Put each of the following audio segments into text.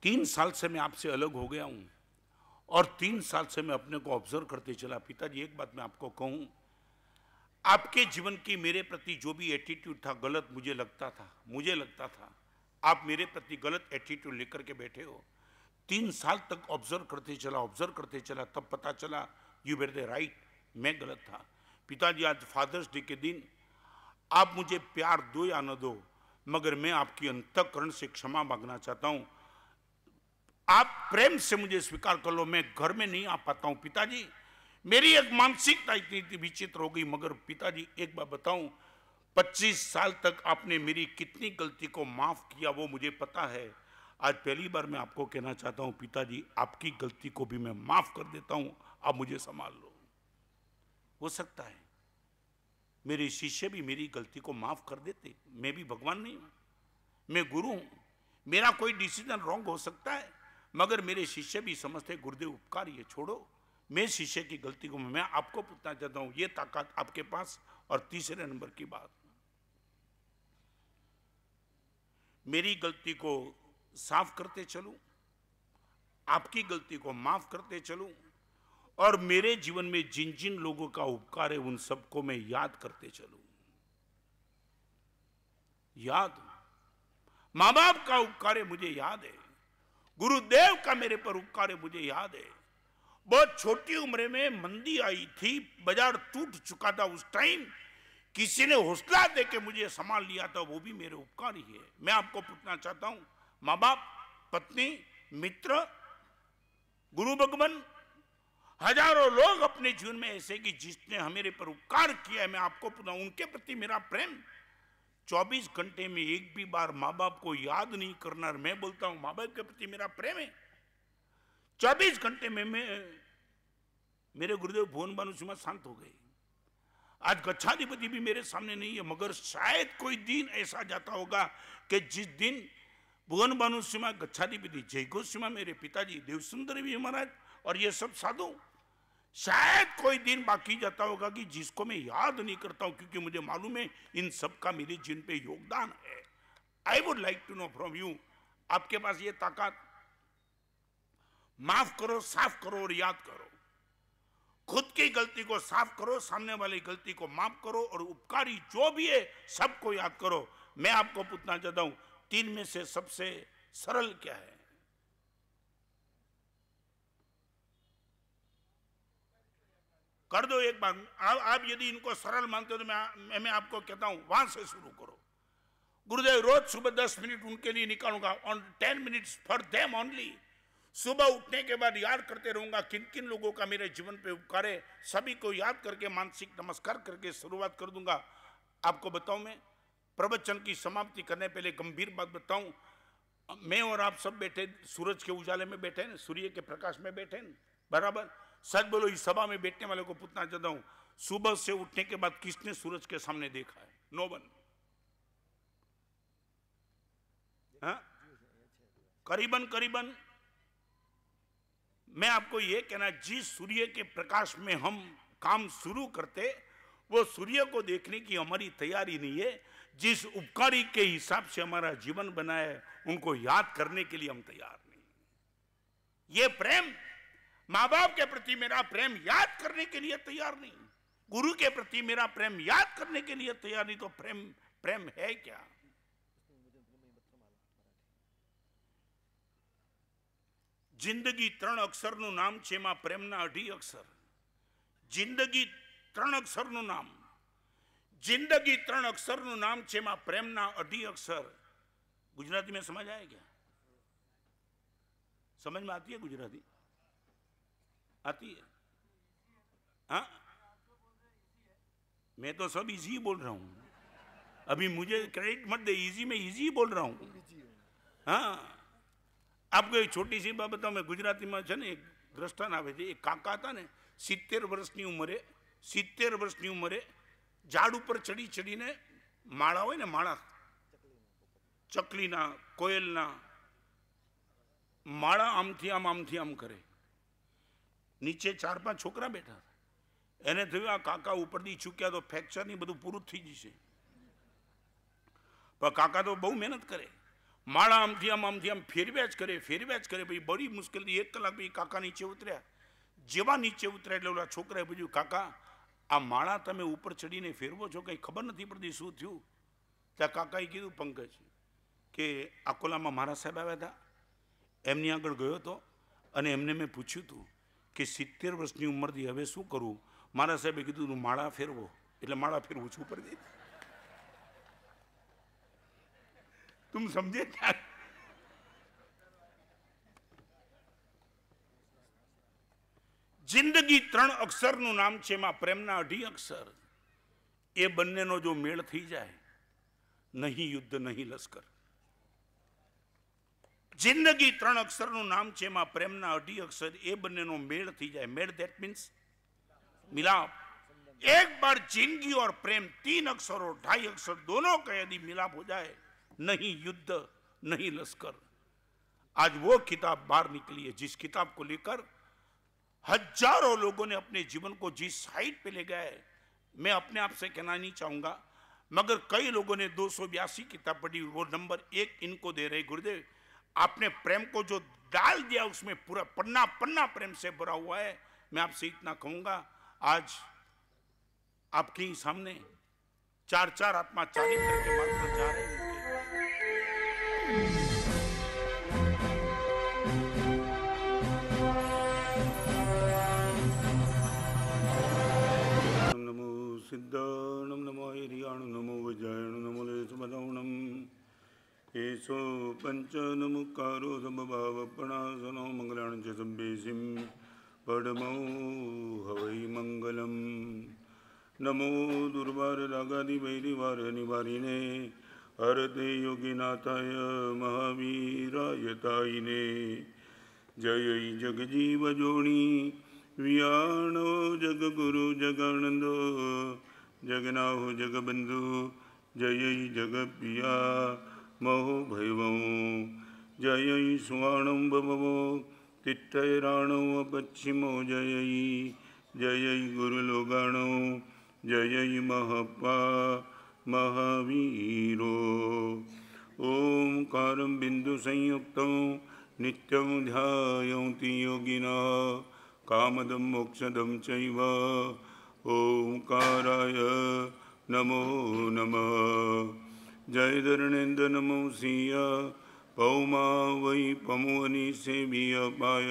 3 साल से मैं आपसे अलग हो गया हूं और 3 साल से मैं अपने को ऑब्जर्व करते चला। पिताजी, एक बात मैं आपको कहूं, आपके जीवन की मेरे प्रति जो भी एटीट्यूड था गलत मुझे लगता था आप मेरे प्रति गलत एटीट्यूड लेकर के बैठे हो। 3 साल तक ऑब्जर्व करते चला, तब पता चला यू वेर द राइट, मैं गलत था। पिताजी, आज फादर्स डे के दिन आप मुझे प्यार दो या न दो, मगर मैं आपकी अंतःकरण से क्षमा मांगना चाहता हूं। आप प्रेम से मुझे स्वीकार कर लो, मैं घर में नहीं आ पाता हूं। पिताजी, मेरी एक मानसिकता इतनी विचित्र हो गई। मगर पिताजी, एक बात बताऊं, 25 साल तक आपने मेरी कितनी गलती को माफ किया वो मुझे पता है। आज पहली बार मैं आपको कहना चाहता हूं पिताजी, आपकी गलती को भी मैं माफ कर देता हूं, आप मुझे संभाल लो। हो सकता है मेरे शिष्य भी मेरी गलती को माफ कर देते। मैं भी भगवान नहीं हूं, मैं गुरु हूं, मेरा कोई डिसीजन रॉन्ग हो सकता है, मगर मेरे शिष्य भी समझते गुरुदेव उपकारी है, छोड़ो। मैं शिष्य की गलती को मैं आपको पूछना चाहता हूं, ये ताकत आपके पास। और तीसरे नंबर की बात, मेरी गलती को साफ करते चलूं, आपकी गलती को माफ करते चलूं, और मेरे जीवन में जिन जिन लोगों का उपकार है उन सबको मैं याद करते चलूं। याद, मां बाप का उपकार है मुझे याद है, गुरुदेव का मेरे पर उपकार है मुझे याद है। बहुत छोटी उम्र में मंदी आई थी, बाजार टूट चुका था, उस टाइम किसी ने हौसला देके मुझे संभाल लिया था, वो भी मेरे उपकार ही है। मैं आपको पूछना चाहता हूं, मां बाप, पत्नी, मित्र, गुरु भगवान, हजारों लोग अपने जीवन में ऐसे कि जिसने मेरे पर उपकार किया है, मैं आपको पूछना, उनके प्रति मेरा प्रेम 24 घंटे में एक भी बार मां बाप को याद नहीं करना। मैं बोलता हूं मां बाप के प्रति मेरा प्रेम है। 24 घंटे में मैं, मेरे गुरुदेव भुवन भानु सिंह शांत हो गए। आज गच्छाधिपति भी मेरे सामने नहीं है, मगर शायद कोई दिन ऐसा जाता होगा कि जिस दिन भुवन भानु सिंह गच्छाधिपति, जय गोस्वामी मेरे पिताजी, देवसुंदर भी महाराज और ये सब साधु, शायद कोई दिन बाकी जाता होगा कि जिसको मैं याद नहीं करता हूं, क्योंकि मुझे मालूम है इन सब का मेरे जीवन पे योगदान है। I would like to know from you, आपके पास ये ताकत, माफ करो, साफ करो और याद करो। खुद की गलती को साफ करो, सामने वाली गलती को माफ करो, और उपकारी जो भी है सबको याद करो। मैं आपको पूछना चाहता हूं, 3 में से सबसे सरल क्या है? कर दो एक बार। आप यदि इनको सरल मानते हो तो मैं आपको कहता हूं वहां से शुरू करो। गुरुदेव, रोज सुबह 10 मिनट उनके लिए निकालूंगा, on 10 minutes for them only. सुबह उठने के बाद याद करते रहूंगा किन किन लोगों का मेरे जीवन पे उपकार है, सभी को याद करके मानसिक नमस्कार करके शुरुआत कर दूंगा। आपको बताऊं, मैं प्रवचन की समाप्ति करने पहले गंभीर बात बताऊं, मैं और आप सब बैठे सूरज के उजाले में बैठे हैं, सूर्य के प्रकाश में बैठे हैं, बराबर। सच बोलो, इस सभा में बैठने वाले को पूछना चाहता हूं, सुबह से उठने के बाद किसने सूरज के सामने देखा है? No one. करीबन करीबन मैं आपको यह कहना, जिस सूर्य के प्रकाश में हम काम शुरू करते, वो सूर्य को देखने की हमारी तैयारी नहीं है। जिस उपकारी के हिसाब से हमारा जीवन बना है, उनको याद करने के लिए हम तैयार नहीं। ये प्रेम, मां बाप के प्रति मेरा प्रेम याद करने के लिए तैयार नहीं, गुरु के प्रति मेरा प्रेम याद करने के लिए तैयार नहीं, तो प्रेम है क्या? जिंदगी 3 अक्षरનું નામ છે, એમાં પ્રેમના 2 અક્ષર। જિંદગી 3 અક્ષરનું નામ, जिंदगी 3 अक्षरનું નામ છે, એમાં પ્રેમના 2 અક્ષર। गुजराती में समझ आया क्या? समझ में आती है गुजराती? आती है? हाँ, मैं तो सब इजी बोल रहा हूं, अभी मुझे क्रेडिट मत दे, इजी में इजी बोल रहा हूं। हाँ, आपको एक छोटी सी बात बताऊं, मैं गुजराती में છે ને એક દ્રષ્ટાંત આવે છે। એક કાકા હતા ને, 70 વર્ષની ઉંમરે, 70 વર્ષની ઉંમરે ઝાડ ઉપર ચડી ચડીને માળા હોય ને, માળા ચકલીના, કોયલના માળા આમથી આમ કરે, નીચે 4-5 છોકરા બેઠા હતા। એને થયું આ કાકા ઉપરથી ચૂક્યા તો ફ્રેક્ચર ની બધું પૂરું થઈ જશે, પણ કાકા તો બહુ મહેનત કરે, माड़ा आमथी आम फेरव्या ज करे भाई बड़ी मुश्किल थी 1 कलाक भाई काका नीचे उतर्या जेवा नीचे उतर्या એટલે ઓલા છોકરાએ પૂછ્યું કાકા આ માળા તમે ઉપર ચડીને ફેરવો છો કંઈ ખબર નથી પડતી શું થયું ત્યાં કાકાએ કીધું પંકજ કે અકોલામાં મારા સાહેબ આવ્યા હતા એમની આગળ ગયો હતો અને એમને મેં પૂછ્યું હતું કે 70 વર્ષની ઉંમરથી હવે શું કરું મારા સાહેબે કીધું તું માળા ફેરવો એટલે માળા ફેરવું છું ઉપર જઈ तुम समझे क्या जिंदगी 3 अक्षरનું નામ છે એમાં પ્રેમના 2 અક્ષર એ બંનેનો જો મેળ થઈ જાય નહીં યુદ્ધ નહીં લશ્કર जिंदगी 3 અક્ષરનું નામ છે એમાં પ્રેમના 2 અક્ષર એ બંનેનો મેળ થઈ જાય મેળ ધેટ મીન્સ मिलाप एक बार जिंदगी और प्रेम 3 अक्षर और 2.5 अक्षर दोनों का यदि मिलाप हो जाए नहीं युद्ध नहीं लश्कर आज वो किताब बाहर निकली है जिस किताब को लेकर हजारों लोगों ने अपने जीवन को जिस साइड पे ले गए मैं अपने आप से कहना नहीं चाहूंगा मगर कई लोगों ने 282 किताब पढ़ी वो नंबर 1 इनको दे रहे गुरुदेव आपने प्रेम को जो डाल दिया उसमें पूरा पन्ना पन्ना प्रेम से भरा हुआ है मैं आपसे इतना कहूंगा आज आपके ही सामने 4 आत्मा चारित्र के मार्ग पर जा रहे हैं नमो सिद्धाणं नमो हिरियाणं नमो वज्रायणं नमो लेशमदौणं एषो पंचनमुकारो समभावपणासनो मंगलाणं च सम्भेसिं पडमो हवै मंगलम् नमो दुर्वार रागादि वैरिवार निवारिणे हरते योगिनाथाय महावीराय तायिने जय जगजीव जोणी वियाणो जगगुरु जगानंदो जगनाहो जगबंधु जय जगप्रिया महो भैवो जय सुवाणं भवो तिट्टैराणो पश्चिमो जय जय गुरुलोगाणो जय महपा महावीरो ओंकारं बिंदु संयुक्तं नित्यं ध्यायन्ति योगिनः कामदं मोक्षदं चैव ओंकाराय नमो नमः जय धरणेन्द्र नमो सिंह पौमा वै पमुवनि सेवियपाय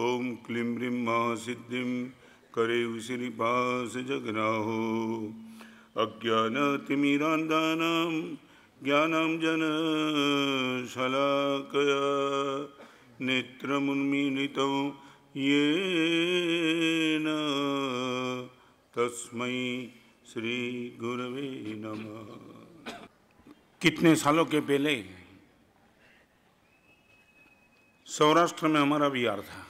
ओम क्लीं ह्रीं महासिद्धिं करे श्रीपास जगनाहो अज्ञानतिमिरान्धानां ज्ञानाञ्जनशलाकया नेत्रमुन्मीलितं येन तस्मै श्री गुरवे नमः। कितने सालों के पहले सौराष्ट्र में हमारा विहार था।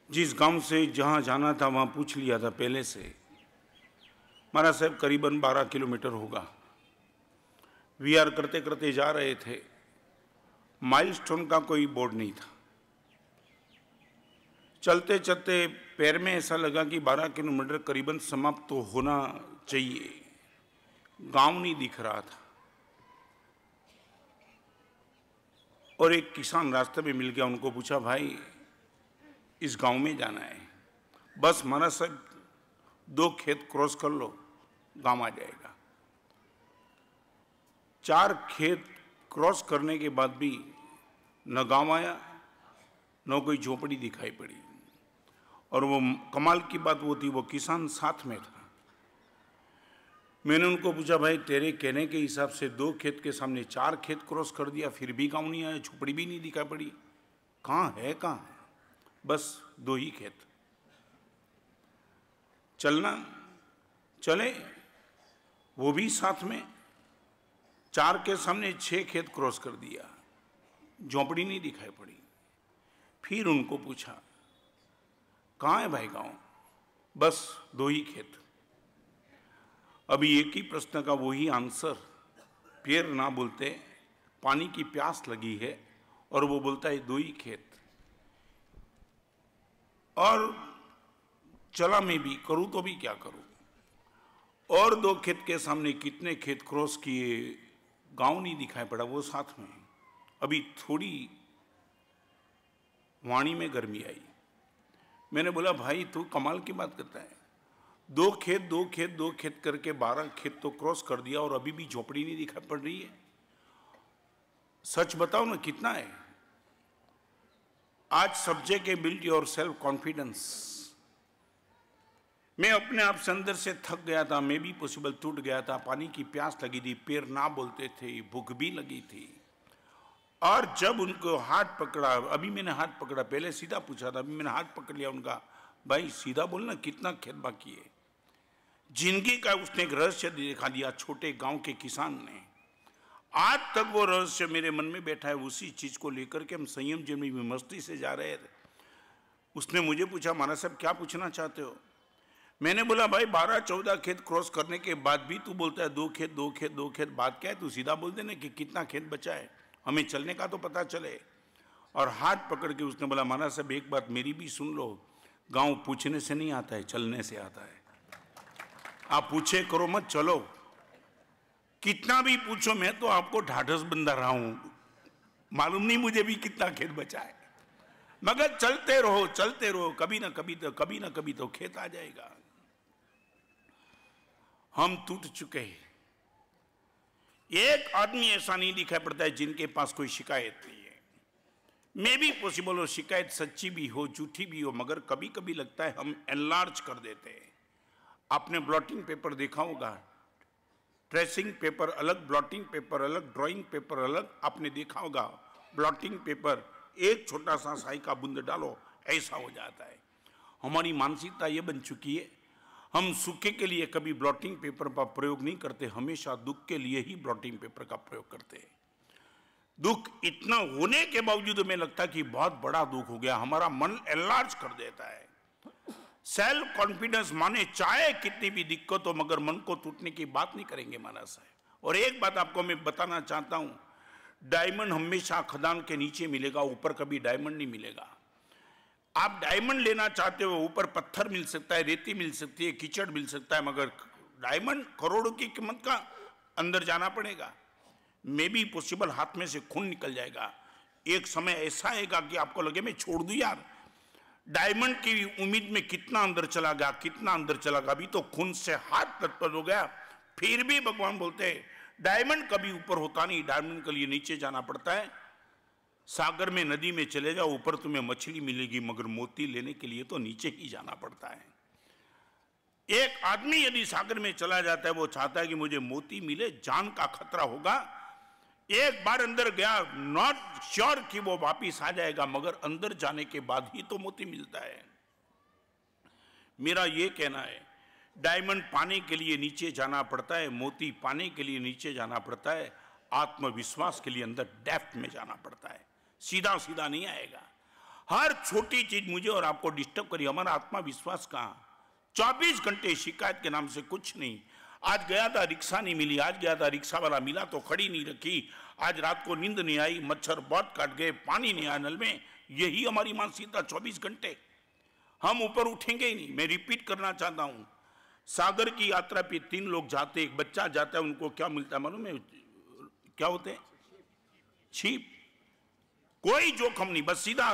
जिस गांव से जहां जाना था वहां पूछ लिया था पहले से। हमारा साहब करीबन 12 किलोमीटर होगा। विहार करते करते जा रहे थे, माइलस्टोन का कोई बोर्ड नहीं था। चलते चलते पैर में ऐसा लगा कि 12 किलोमीटर करीबन समाप्त तो होना चाहिए। गांव नहीं दिख रहा था और एक किसान रास्ते में मिल गया। उनको पूछा, भाई इस गांव में जाना है, बस हमारा सब 2 खेत क्रॉस कर लो, गांव आ जाएगा। 4 खेत क्रॉस करने के बाद भी न गांव आया न कोई झोपड़ी दिखाई पड़ी। और वो कमाल की बात वो थी, वो किसान साथ में था। मैंने उनको पूछा, भाई तेरे कहने के हिसाब से 2 खेत के सामने 4 खेत क्रॉस कर दिया, फिर भी गांव नहीं आया, झोपड़ी भी नहीं दिखाई पड़ी, कहाँ है कहाँ? बस 2 ही खेत। चलना चले, वो भी साथ में। 4 के सामने 6 खेत क्रॉस कर दिया, झोपड़ी नहीं दिखाई पड़ी। फिर उनको पूछा, कहाँ है भाई गांव? बस 2 ही खेत। अभी एक ही प्रश्न का वही आंसर। पैर ना बोलते, पानी की प्यास लगी है और वो बोलता है 2 ही खेत। और चला मैं भी करूं तो भी क्या करूं। और 2 खेत के सामने कितने खेत क्रॉस किए, गांव नहीं दिखाई पड़ा, वो साथ में। अभी थोड़ी वाणी में गर्मी आई। मैंने बोला भाई तू कमाल की बात करता है, 2 खेत 2 खेत 2 खेत करके 12 खेत तो क्रॉस कर दिया और अभी भी झोपड़ी नहीं दिखाई पड़ रही है। सच बताओ ना कितना है। आज सब्जेक्ट है बिल्ड योर सेल्फ कॉन्फिडेंस। मैं अपने आप से अंदर से थक गया था, मैं भी पॉसिबल टूट गया था, पानी की प्यास लगी थी, पैर ना बोलते थे, भूख भी लगी थी। और जब उनको हाथ पकड़ा, अभी मैंने हाथ पकड़ा, पहले सीधा पूछा था, अभी मैंने हाथ पकड़ लिया उनका, भाई सीधा बोलना कितना खेत बाकी है। जिंदगी का उसने एक रहस्य दिखा दिया छोटे गांव के किसान ने। आज तक वो रहस्य मेरे मन में बैठा है, उसी चीज को लेकर के हम संयम जीवन में मस्ती से जा रहे थे। उसने मुझे पूछा महाराज साहब क्या पूछना चाहते हो। मैंने बोला भाई 12-14 खेत क्रॉस करने के बाद भी तू बोलता है 2 खेत 2 खेत 2 खेत, बात क्या है, तू सीधा बोल देना कि कितना खेत बचा है, हमें चलने का तो पता चले। और हाथ पकड़ के उसने बोला महाराज साहब एक बात मेरी भी सुन लो, गांव पूछने से नहीं आता है, चलने से आता है। आप पूछे करो मत, चलो। कितना भी पूछो, मैं तो आपको ढाढ़स बंधा रहा हूं, मालूम नहीं मुझे भी कितना खेत बचा है, मगर चलते रहो, कभी ना कभी तो खेत आ जाएगा। हम टूट चुके हैं। एक आदमी ऐसा नहीं दिखाई पड़ता है जिनके पास कोई शिकायत नहीं है। मे भी पॉसिबल हो शिकायत सच्ची भी हो झूठी भी हो, मगर कभी कभी लगता है हम एनलार्ज कर देते हैं। आपने ब्लॉटिंग पेपर देखा होगा, ट्रेसिंग पेपर अलग, ब्लॉटिंग पेपर अलग, ड्राइंग पेपर अलग। आपने देखा होगा ब्लॉटिंग पेपर एक छोटा सा स्याही का बूंद डालो ऐसा हो जाता है। हमारी मानसिकता ये बन चुकी है, हम सुख के लिए कभी ब्लॉटिंग पेपर का प्रयोग नहीं करते, हमेशा दुख के लिए ही ब्लॉटिंग पेपर का प्रयोग करते हैं। दुख इतना होने के बावजूद हमें लगता है कि बहुत बड़ा दुख हो गया, हमारा मन एनलार्ज कर देता है। सेल्फ कॉन्फिडेंस माने चाहे कितनी भी दिक्कत हो, मगर मन को टूटने की बात नहीं करेंगे मानस है। और एक बात आपको मैं बताना चाहता हूं, डायमंड हमेशा खदान के नीचे मिलेगा, ऊपर कभी डायमंड नहीं मिलेगा। आप डायमंड लेना चाहते हो, ऊपर पत्थर मिल सकता है, रेती मिल सकती है, कीचड़ मिल सकता है, मगर डायमंड करोड़ों की कीमत का अंदर जाना पड़ेगा। मे भी पॉसिबल हाथ में से खून निकल जाएगा। एक समय ऐसा आएगा कि आपको लगे मैं छोड़ दूं यार, डायमंड की उम्मीद में कितना अंदर चला गया, कितना अंदर चला गया, अभी तो खून से हाथ तत्पर हो गया। फिर भी भगवान बोलते हैं डायमंड कभी ऊपर होता नहीं, डायमंड के लिए नीचे जाना पड़ता है। सागर में नदी में चले जाओ, ऊपर तुम्हें मछली मिलेगी, मगर मोती लेने के लिए तो नीचे ही जाना पड़ता है। एक आदमी यदि सागर में चला जाता है, वो चाहता है कि मुझे मोती मिले, जान का खतरा होगा। एक बार अंदर गया, नॉट श्योर कि वो वापिस आ जाएगा, मगर अंदर जाने के बाद ही तो मोती मिलता है। मेरा ये कहना है डायमंड पाने के लिए नीचे जाना पड़ता है, मोती पाने के लिए नीचे जाना पड़ता है, आत्मविश्वास के लिए अंदर डेप्थ में जाना पड़ता है, सीधा सीधा नहीं आएगा। हर छोटी चीज मुझे और आपको डिस्टर्ब करी, हमारा आत्मविश्वास कहां। 24 घंटे शिकायत के नाम से कुछ नहीं। आज गया था रिक्शा नहीं मिली, आज गया था रिक्शा वाला मिला तो खड़ी नहीं रखी, आज रात को नींद नहीं आई, मच्छर बहुत काट गए, पानी नहीं आया नल में। यही हमारी मानसिकता 24 घंटे। हम ऊपर उठेंगे ही नहीं। मैं रिपीट करना चाहता हूं, सागर की यात्रा पे 3 लोग जाते, एक बच्चा जाता है, उनको क्या मिलता है मालूम है? क्या होते हैं? छिप। कोई जोखम नहीं, बस सीधा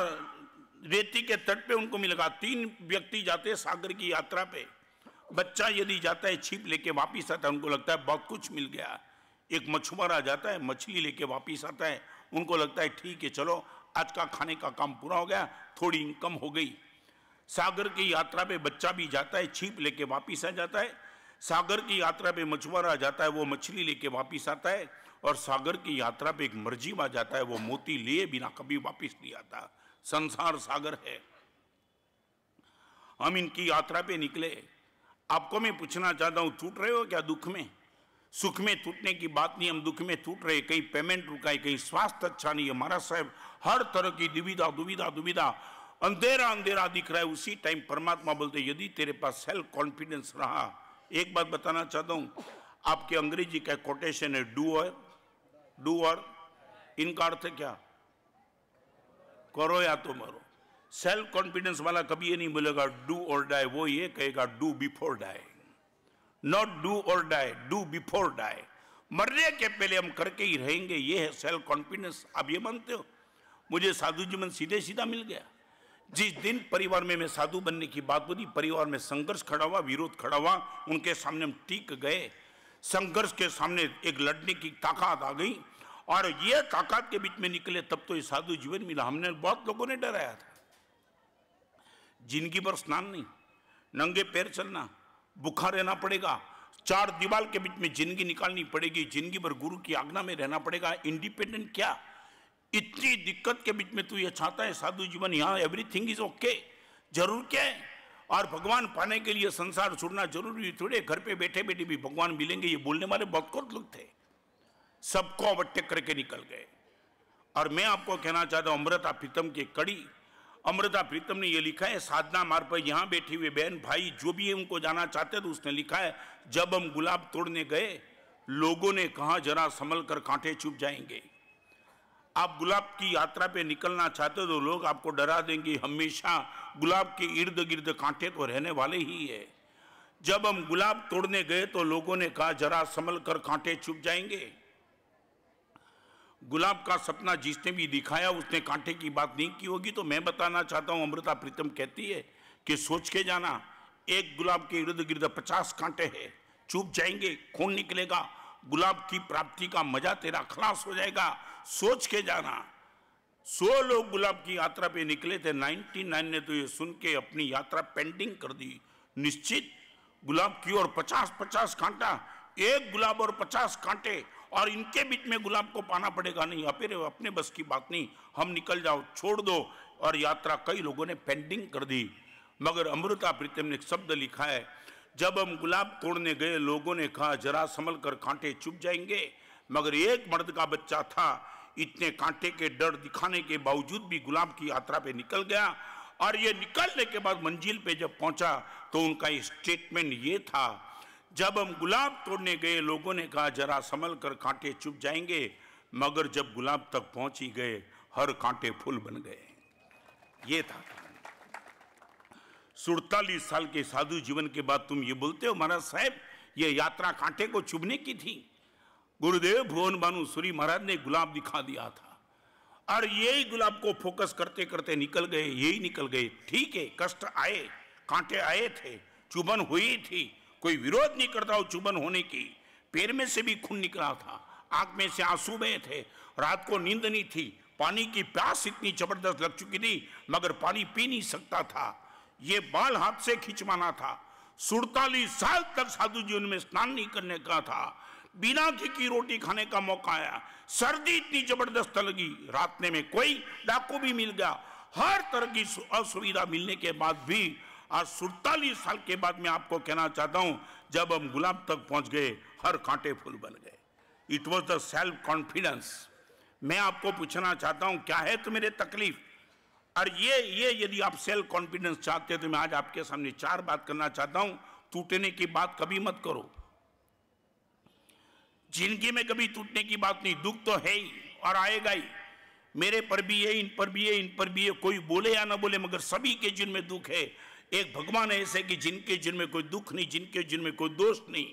रेती के तट पे उनको मिलेगा। 3 व्यक्ति जाते हैं सागर की यात्रा पे, बच्चा यदि जाता है छिप लेके वापिस आता है, उनको लगता है बहुत कुछ मिल गया। एक मछुआरा जाता है मछली लेके वापिस आता है, उनको लगता है ठीक है चलो आज का खाने का काम पूरा हो गया, थोड़ी इनकम हो गई। सागर की यात्रा पे बच्चा भी जाता है, छिप लेके वापिस आ जाता है। सागर की यात्रा पे मछुआरा जाता है, वो मछली लेके वापिस आता है। और सागर की यात्रा पे एक मर्जीवा जाता है, वो मोती लिए बिना कभी वापिस नहीं आता। संसार सागर है। हम इनकी यात्रा पे निकले। आपको मैं पूछना चाहता हूं, टूट रहे हो क्या दुख में? सुख में टूटने की बात नहीं, हम दुख में टूट रहे। कहीं पेमेंट रुका है, कहीं स्वास्थ्य अच्छा नहीं है, महाराज साहब हर तरह की दुविधा, अंधेरा अंधेरा दिख रहा है। उसी टाइम परमात्मा बोलते यदि तेरे पास सेल्फ कॉन्फिडेंस रहा। एक बात बताना चाहता हूं, आपके अंग्रेजी का कोटेशन है डू और इनका अर्थ है क्या? करो या तो मरो। सेल्फ कॉन्फिडेंस वाला कभी ये नहीं बोलेगा डू और डाई, वो ये कहेगा do before die. Not do और डाई, डू बिफोर डाई। मरने के पहले हम करके ही रहेंगे, ये है सेल्फ कॉन्फिडेंस। आप ये मानते हो? मुझे साधु जीवन सीधे सीधा मिल गया। जिस दिन परिवार में मैं साधु बनने की बात बोली, परिवार में संघर्ष खड़ा हुआ, विरोध खड़ा हुआ, उनके सामने हम टिक गए। संघर्ष के सामने एक लड़ने की ताकत आ गई, और ये ताकत के बीच में निकले, तब तो ये साधु जीवन मिला। हमने बहुत लोगों ने डराया था, जिंदगी भर स्नान नहीं, नंगे पैर चलना, भूखा रहना पड़ेगा, चार दीवार के बीच में जिंदगी निकालनी पड़ेगी, जिंदगी भर गुरु की आज्ञा में रहना पड़ेगा, इंडिपेंडेंट क्या, इतनी दिक्कत के बीच में तू ये चाहता है साधु जीवन, यहाँ एवरीथिंग इज ओके, जरूर क्या है? और भगवान पाने के लिए संसार छोड़ना जरूरी थोड़े, घर पे बैठे बैठे भी भगवान मिलेंगे, ये बोलने वाले बहुत कुछ लोग थे, सबको ओवरटेक करके निकल गए। और मैं आपको कहना चाहता हूं, अमृता प्रीतम की कड़ी, अमृता प्रीतम ने ये लिखा है, साधना मार्ग पर यहाँ बैठी हुए बहन भाई जो भी है उनको जाना चाहते तो उसने लिखा है, जब हम गुलाब तोड़ने गए लोगों ने कहा जरा संभल कर कांटे चुभ जाएंगे। आप गुलाब की यात्रा पे निकलना चाहते हो तो लोग आपको डरा देंगे, हमेशा गुलाब के इर्द गिर्द कांटे तो रहने वाले ही है। जब हम गुलाब तोड़ने गए तो लोगों ने कहा जरा संभल कर कांटे चुभ जाएंगे। गुलाब का सपना जिसने भी दिखाया उसने कांटे की बात नहीं की होगी। तो मैं बताना चाहता हूं, अमृता प्रीतम कहती है कि सोच के जाना, एक गुलाब के इर्द गिर्द 50 कांटे हैं, चुभ जाएंगे, खून निकलेगा, गुलाब की प्राप्ति का मजा तेरा खलास हो जाएगा, सोच के जाना। 100 लोग गुलाब की यात्रा पे निकले थे, 99 ने तो ये सुन के अपनी यात्रा पेंडिंग कर दी। निश्चित गुलाब की और 50-50 कांटा, एक गुलाब और 50 कांटे, और इनके बीच में गुलाब को पाना पड़ेगा। नहीं, अपने बस की बात नहीं, हम निकल जाओ, छोड़ दो। और यात्रा कई लोगों ने पेंडिंग कर दी। मगर अमृता प्रीतम ने एक शब्द लिखा है, जब हम गुलाब तोड़ने गए लोगों ने कहा जरा संभल कर कांटे चुभ जाएंगे। मगर एक मर्द का बच्चा था, इतने कांटे के डर दिखाने के बावजूद भी गुलाब की यात्रा पे निकल गया। और ये निकलने के बाद मंजिल पे जब पहुंचा तो उनका स्टेटमेंट ये था, जब हम गुलाब तोड़ने गए लोगों ने कहा जरा संभल कर कांटे चुभ जाएंगे। मगर जब गुलाब तक पहुंच ही गए हर कांटे फूल बन गए। ये था 47 साल के साधु जीवन के बाद तुम ये बोलते हो महाराज साहब ये यात्रा कांटे को चुभने की थी। गुरुदेव भुवन भानुसूरी महाराज ने गुलाब दिखा दिया था, और यही गुलाब को फोकस करते करते निकल गए, यही निकल गए। ठीक है, कष्ट आए, कांटे आए थे, चुभन हुई थी, कोई विरोध नहीं करता हो चुभन होने की। पैर में से भी खून निकला था, आंख में से आंसू बहे थे, रात को नींद नहीं थी, पानी की प्यास इतनी जबरदस्त लग चुकी थी मगर पानी पी नहीं सकता था, ये बाल हाथ से खिंचवाना था। 47 साल तक साधु जीवन में स्नान नहीं करने का था, बिना घी की रोटी खाने का मौका आया, सर्दी इतनी जबरदस्त लगी, रात में कोई डाकू भी मिल गया, हर तरह की असुविधा मिलने के बाद भी आज 47 साल के बाद मैं आपको कहना चाहता हूं, जब हम गुलाब तक पहुंच गए हर कांटे फूल बन गए। It was the self confidence. मैं आपको पूछना चाहता हूं क्या है तो मेरे तकलीफ, और ये यदि आप सेल्फ कॉन्फिडेंस चाहते हैं तो मैं आज आपके सामने 4 बात करना चाहता हूं। टूटने की बात कभी मत करो, जिंदगी में कभी टूटने की बात नहीं, दुख तो है ही और आएगा ही, मेरे पर भी है, इन पर भी है, इन पर भी है, कोई बोले या ना बोले मगर सभी के जिन में दुख है। एक भगवान ऐसे कि जिनके जिन में कोई दुख नहीं, जिनके जिन में कोई दोष नहीं।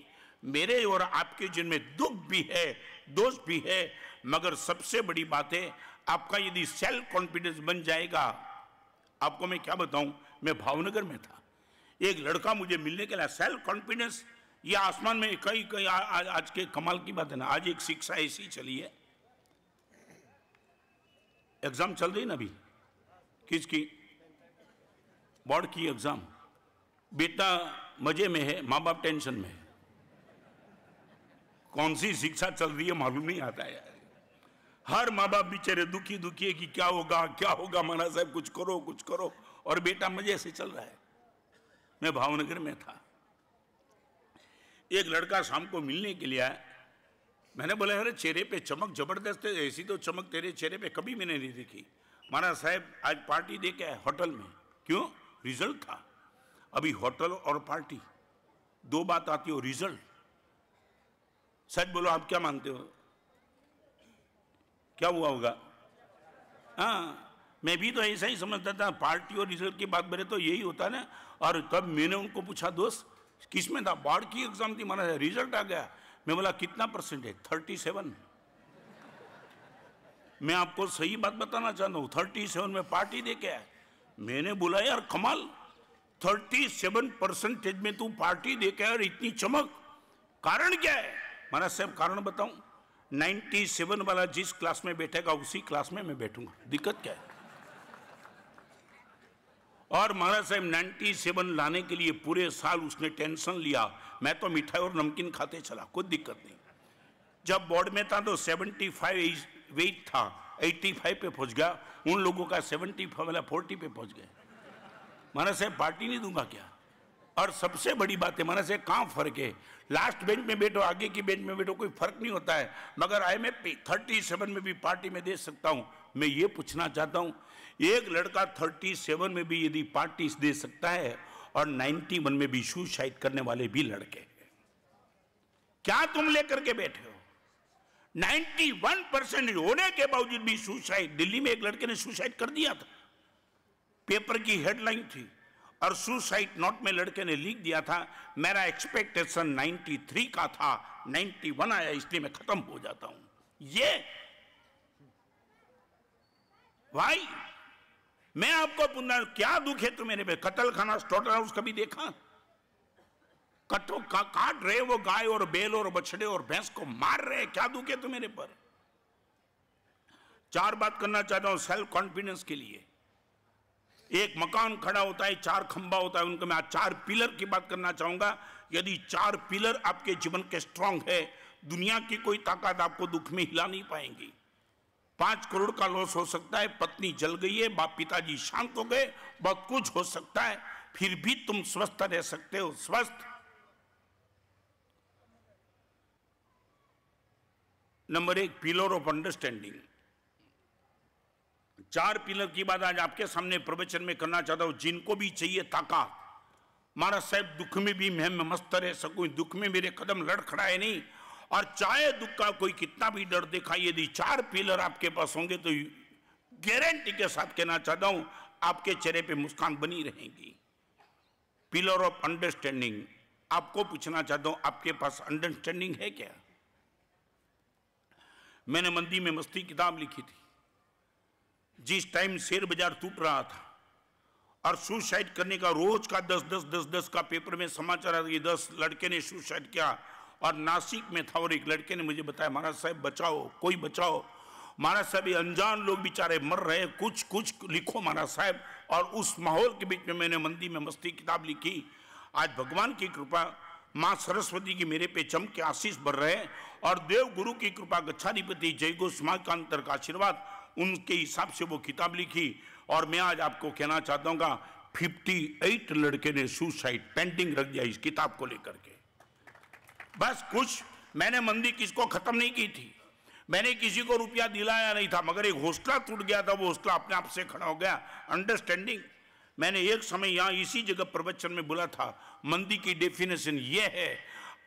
मेरे और आपके जिन में दुख भी है, दोष भी है, मगर सबसे बड़ी बात है आपका यदि सेल्फ कॉन्फिडेंस बन जाएगा। आपको मैं क्या बताऊं, मैं भावनगर में था, एक लड़का मुझे मिलने के लिए, सेल्फ कॉन्फिडेंस ये आसमान में कई कई आज के कमाल की बात है ना। आज एक शिक्षा ऐसी चली है, एग्जाम चल रही ना अभी, किसकी, बोर्ड की एग्जाम, बेटा मजे में है, माँ बाप टेंशन में है, कौन सी शिक्षा चल रही है मालूम नहीं आता है। हर माँ बाप बेचारे दुखी दुखी है कि क्या होगा क्या होगा, महाराज साहब कुछ करो कुछ करो, और बेटा मजे से चल रहा है। मैं भावनगर में था, एक लड़का शाम को मिलने के लिए आया, मैंने बोला अरे चेहरे पे चमक जबरदस्त है, ऐसी तो चमक तेरे चेहरे पे कभी मैंने नहीं देखी। महाराज साहब आज पार्टी दे के आए होटल में। क्यों? रिजल्ट था। अभी होटल और पार्टी 2 बात आती हो, रिजल्ट। सच बोलो, आप क्या मानते हो क्या हुआ होगा? हाँ, मैं भी तो ऐसा ही समझता था, पार्टी और रिजल्ट की बात बने तो यही होता ना। और तब मैंने उनको पूछा, दोस्त किसमें था? बोर्ड की एग्जाम थी, माना रिजल्ट आ गया। मैं बोला कितना परसेंटेज? 37। मैं आपको सही बात बताना चाहता हूँ, 37 में पार्टी दे के आया। मैंने बोला यार कमाल, 37% में तू पार्टी दे के आया, इतनी चमक, कारण क्या है? महाराज साहब कारण बताऊं, 97 वाला जिस क्लास में बैठेगा उसी क्लास में मैं बैठूंगा, दिक्कत क्या है? और महाराज साहब 97 लाने के लिए पूरे साल उसने टेंशन लिया, मैं तो मिठाई और नमकीन खाते चला, कोई दिक्कत नहीं। जब बोर्ड में था तो 75 वेट था, 85 पे पहुंच गया, उन लोगों का 75 वाला 40 पे पहुंच गए। महाराज साहब पार्टी नहीं दूंगा क्या? और सबसे बड़ी बात है महाराज साहब, कहाँ फर्क है? लास्ट बेंच में बैठो, आगे की बेंच में बैठो, कोई फर्क नहीं होता है। मगर आई में 37 में भी पार्टी में दे सकता हूं। मैं ये पूछना चाहता हूं, एक लड़का 37 में भी यदि पार्टी दे सकता है और 91 में भी सुसाइड करने वाले भी लड़के, क्या तुम लेकर के बैठे हो? 91% होने के बावजूद भी सुसाइड। दिल्ली में एक लड़के ने सुसाइड कर दिया था, पेपर की हेडलाइन थी, और सुसाइड नोट में लड़के ने लिख दिया था, मेरा एक्सपेक्टेशन 93 का था, 91 आया, इसलिए मैं खत्म हो जाता हूं। ये भाई मैं आपको पूछना, क्या दुख है तुम्हें पे? कत्ल खाना, स्लॉटर हाउस कभी देखा? काट रहे वो गाय और बैल और बछड़े और भैंस को मार रहे, क्या दुख है तुम्हें पर? चार बात करना चाहता हूं सेल्फ कॉन्फिडेंस के लिए। एक मकान खड़ा होता है, 4 खंबा होता है, उनको मैं 4 पिलर की बात करना चाहूंगा। यदि 4 पिलर आपके जीवन के स्ट्रांग है, दुनिया की कोई ताकत आपको दुख में हिला नहीं पाएंगी। 5 करोड़ का लॉस हो सकता है, पत्नी जल गई है, बाप पिताजी शांत हो गए, बहुत कुछ हो सकता है, फिर भी तुम स्वस्थ रह सकते हो। स्वस्थ number 1 pillar of understanding. 4 pillar की बात आज आपके सामने प्रवचन में करना चाहता हूं। जिनको भी चाहिए ताकत, महाराज साहब दुख में भी मैं मस्त रह सकूं, दुख में मेरे कदम लड़खड़ाए नहीं, और चाहे दुख का कोई कितना भी डर दिखाए, यदि 4 पिलर आपके पास होंगे तो गारंटी के साथ कहना चाहता हूं आपके चेहरे पे मुस्कान बनी रहेगी। Pillar of understanding. आपको पूछना चाहता हूं, आपके पास अंडरस्टैंडिंग है क्या? मैंने मंदी में मस्ती किताब लिखी थी। जिस टाइम शेयर बाजार टूट रहा था और सुसाइड करने का रोज का 10 का पेपर में समाचार आता कि 10 लड़के ने सुसाइड किया, और नासिक में था, और एक लड़के ने मुझे बताया महाराज साहब बचाओ, कोई बचाओ महाराज साहब, ये अनजान लोग बेचारे मर रहे हैं, कुछ लिखो महाराज साहब। और उस माहौल के बीच में मैंने मंदी में मस्ती किताब लिखी। आज भगवान की कृपा, माँ सरस्वती की मेरे पे चमक के आशीष बढ़ रहे हैं, और देव गुरु की कृपा, गच्छाधिपति जय गोस्वामी कांतर का आशीर्वाद, उनके हिसाब से वो किताब लिखी। और मैं आज आपको कहना चाहता हूँ 58 लड़के ने सुसाइड पेंडिंग रख दिया इस किताब को लेकर के। बस कुछ मैंने मंदी किसको खत्म नहीं की थी, मैंने किसी को रुपया दिलाया नहीं था, मगर एक हौसला टूट गया था, वो हौसला अपने आप से खड़ा हो गया। अंडरस्टैंडिंग। मैंने एक समय यहाँ इसी जगह प्रवचन में बोला था, मंदी की डेफिनेशन ये है,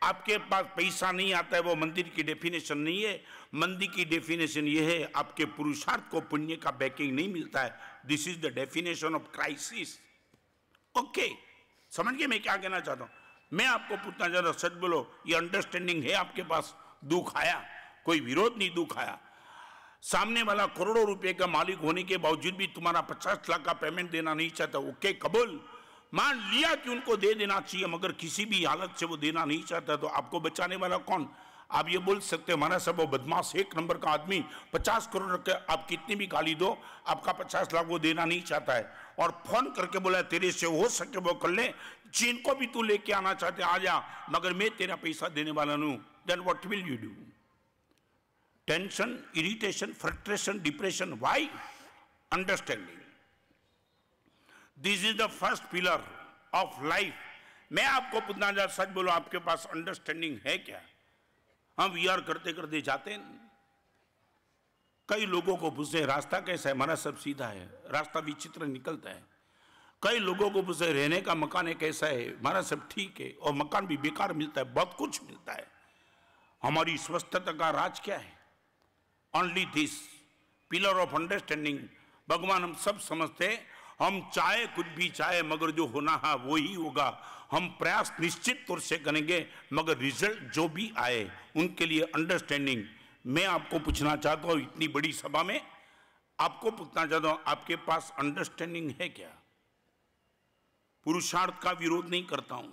आपके पास पैसा नहीं आता है वो मंदिर की डेफिनेशन नहीं है। मंदी की डेफिनेशन ये है, आपके पुरुषार्थ को पुण्य का बैकिंग नहीं मिलता है। This is the definition of crisis. Okay, समझ गए मैं क्या कहना चाहता हूं? मैं आपको पूछना चाहता हूं, सच बोलो, ये अंडरस्टैंडिंग है आपके पास? दुख आया, कोई विरोध नहीं, दुख आया। सामने वाला करोड़ों रुपए का मालिक होने के बावजूद भी तुम्हारा 50 लाख का पेमेंट देना नहीं चाहता, ओके कबूल, मान लिया कि उनको दे देना चाहिए, मगर किसी भी हालत से वो देना नहीं चाहता, तो आपको बचाने वाला कौन? आप ये बोल सकते हैं महाराज साहब वो बदमाश 1 नंबर का आदमी 50 करोड़ रख के आप कितनी भी गाली दो, आपका 50 लाख वो देना नहीं चाहता है, और फोन करके बोला तेरे से हो सके वो कर ले, जिनको भी तू लेके आना चाहते आ जा, मगर मैं तेरा पैसा देने वाला नहीं। Then what will you do? Tension, irritation, frustration, depression. Why? Understanding. This is the first pillar of life. मैं आपको पूछना चाहता, सच बोलो, आपके पास अंडरस्टैंडिंग है क्या? हम विहार करते करते जाते हैं, कई लोगों को पूछे रास्ता कैसा है, हमारा सब सीधा है, रास्ता विचित्र निकलता है। कई लोगों को पूछे रहने का मकान है कैसा है, हमारा सब ठीक है, और मकान भी बेकार मिलता है, बहुत कुछ मिलता है। हमारी स्वस्थता का राज क्या है? Only this pillar of understanding. भगवान हम सब समझते हैं, हम चाहे कुछ भी चाहे, मगर जो होना है वो ही होगा। हम प्रयास निश्चित तौर से करेंगे, मगर रिजल्ट जो भी आए उनके लिए अंडरस्टैंडिंग। मैं आपको पूछना चाहता हूं, इतनी बड़ी सभा में आपको पूछना चाहता हूं, आपके पास अंडरस्टैंडिंग है क्या? पुरुषार्थ का विरोध नहीं करता हूं,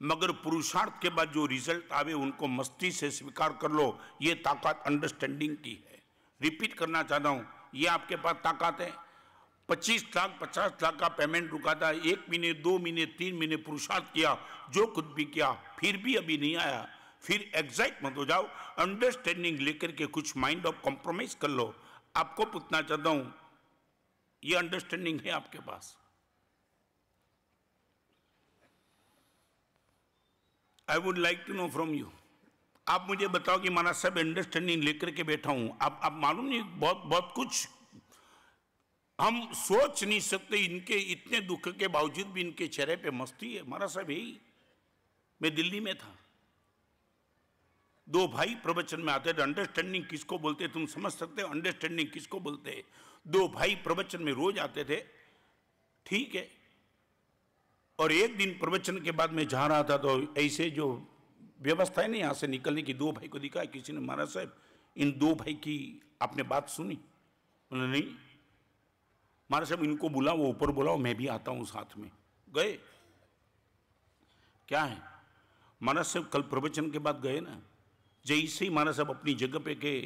मगर पुरुषार्थ के बाद जो रिजल्ट आवे उनको मस्ती से स्वीकार कर लो। ये ताकत अंडरस्टैंडिंग की है। रिपीट करना चाहता हूं, ये आपके पास ताकत है। 25 लाख 50 लाख का पेमेंट रुका था, 1 महीने 2 महीने 3 महीने पुरुषार्थ किया, जो कुछ भी किया, फिर भी अभी नहीं आया, फिर एग्जाइट मत हो जाओ। अंडरस्टैंडिंग लेकर के कुछ माइंड ऑफ कॉम्प्रोमाइज कर लो। आपको पूछना चाहता हूं, ये अंडरस्टैंडिंग है आपके पास? I would like to know from you. आप मुझे बताओ कि महाराज साहब अंडरस्टैंडिंग लेकर के बैठा हूं। आप मालूम नहीं, बहुत बहुत कुछ हम सोच नहीं सकते। इनके इतने दुख के बावजूद भी इनके चेहरे पे मस्ती है। महाराज साहब यही, मैं दिल्ली में था, 2 भाई प्रवचन में आते थे। अंडरस्टैंडिंग किसको बोलते तुम समझ सकते हो? अंडरस्टैंडिंग किसको बोलते? 2 भाई प्रवचन में रोज आते थे, ठीक है। और एक दिन प्रवचन के बाद मैं जा रहा था, तो ऐसे जो व्यवस्था है ना यहाँ से निकलने की, 2 भाई को दिखा, किसी ने, महाराज साहब इन 2 भाई की आपने बात सुनी? बोले नहीं। महाराज साहब इनको बुलाओ, वो ऊपर बुलाओ, मैं भी आता हूँ साथ में। गए। क्या है महाराज साहब, कल प्रवचन के बाद गए ना, जैसे ही महाराज साहब अपनी जगह पे गए,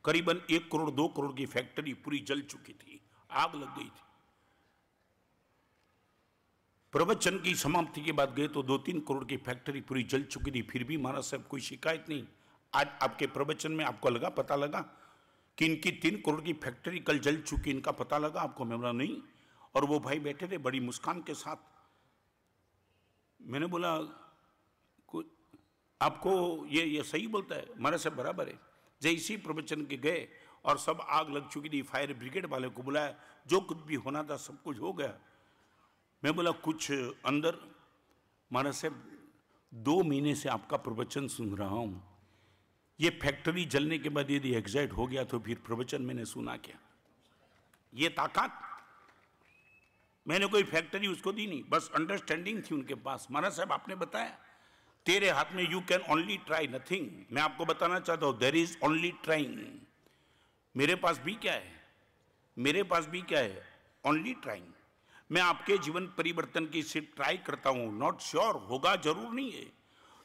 करीबन 1 करोड़ 2 करोड़ की फैक्ट्री पूरी जल चुकी थी, आग लग गई थी। प्रवचन की समाप्ति के बाद गए तो 2-3 करोड़ की फैक्ट्री पूरी जल चुकी थी, फिर भी महाराज साहब कोई शिकायत नहीं। आज आपके प्रवचन में आपको लगा, पता लगा कि इनकी 3 करोड़ की फैक्ट्री कल जल चुकी, इनका पता लगा आपको? मैं बोला नहीं। और वो भाई बैठे थे बड़ी मुस्कान के साथ। मैंने बोला आपको ये सही बोलता है? महाराज साहब बराबर है। जैसे ही प्रवचन के गए और सब आग लग चुकी थी, फायर ब्रिगेड वाले को बुलाया, जो कुछ भी होना था सब कुछ हो गया। मैं बोला कुछ अंदर? महाराज साहब 2 महीने से आपका प्रवचन सुन रहा हूं, ये फैक्ट्री जलने के बाद यदि एग्जाइट हो गया तो फिर प्रवचन मैंने सुना क्या? ये ताकत? मैंने कोई फैक्ट्री उसको दी नहीं, बस अंडरस्टैंडिंग थी उनके पास। महाराज साहब आपने बताया तेरे हाथ में, you can only try nothing. मैं आपको बताना चाहता हूं, देयर इज ओनली ट्राइंग। मेरे पास भी क्या है? मेरे पास भी क्या है? Only trying. मैं आपके जीवन परिवर्तन की सिर्फ ट्राई करता हूं, नॉट श्योर होगा जरूर नहीं है।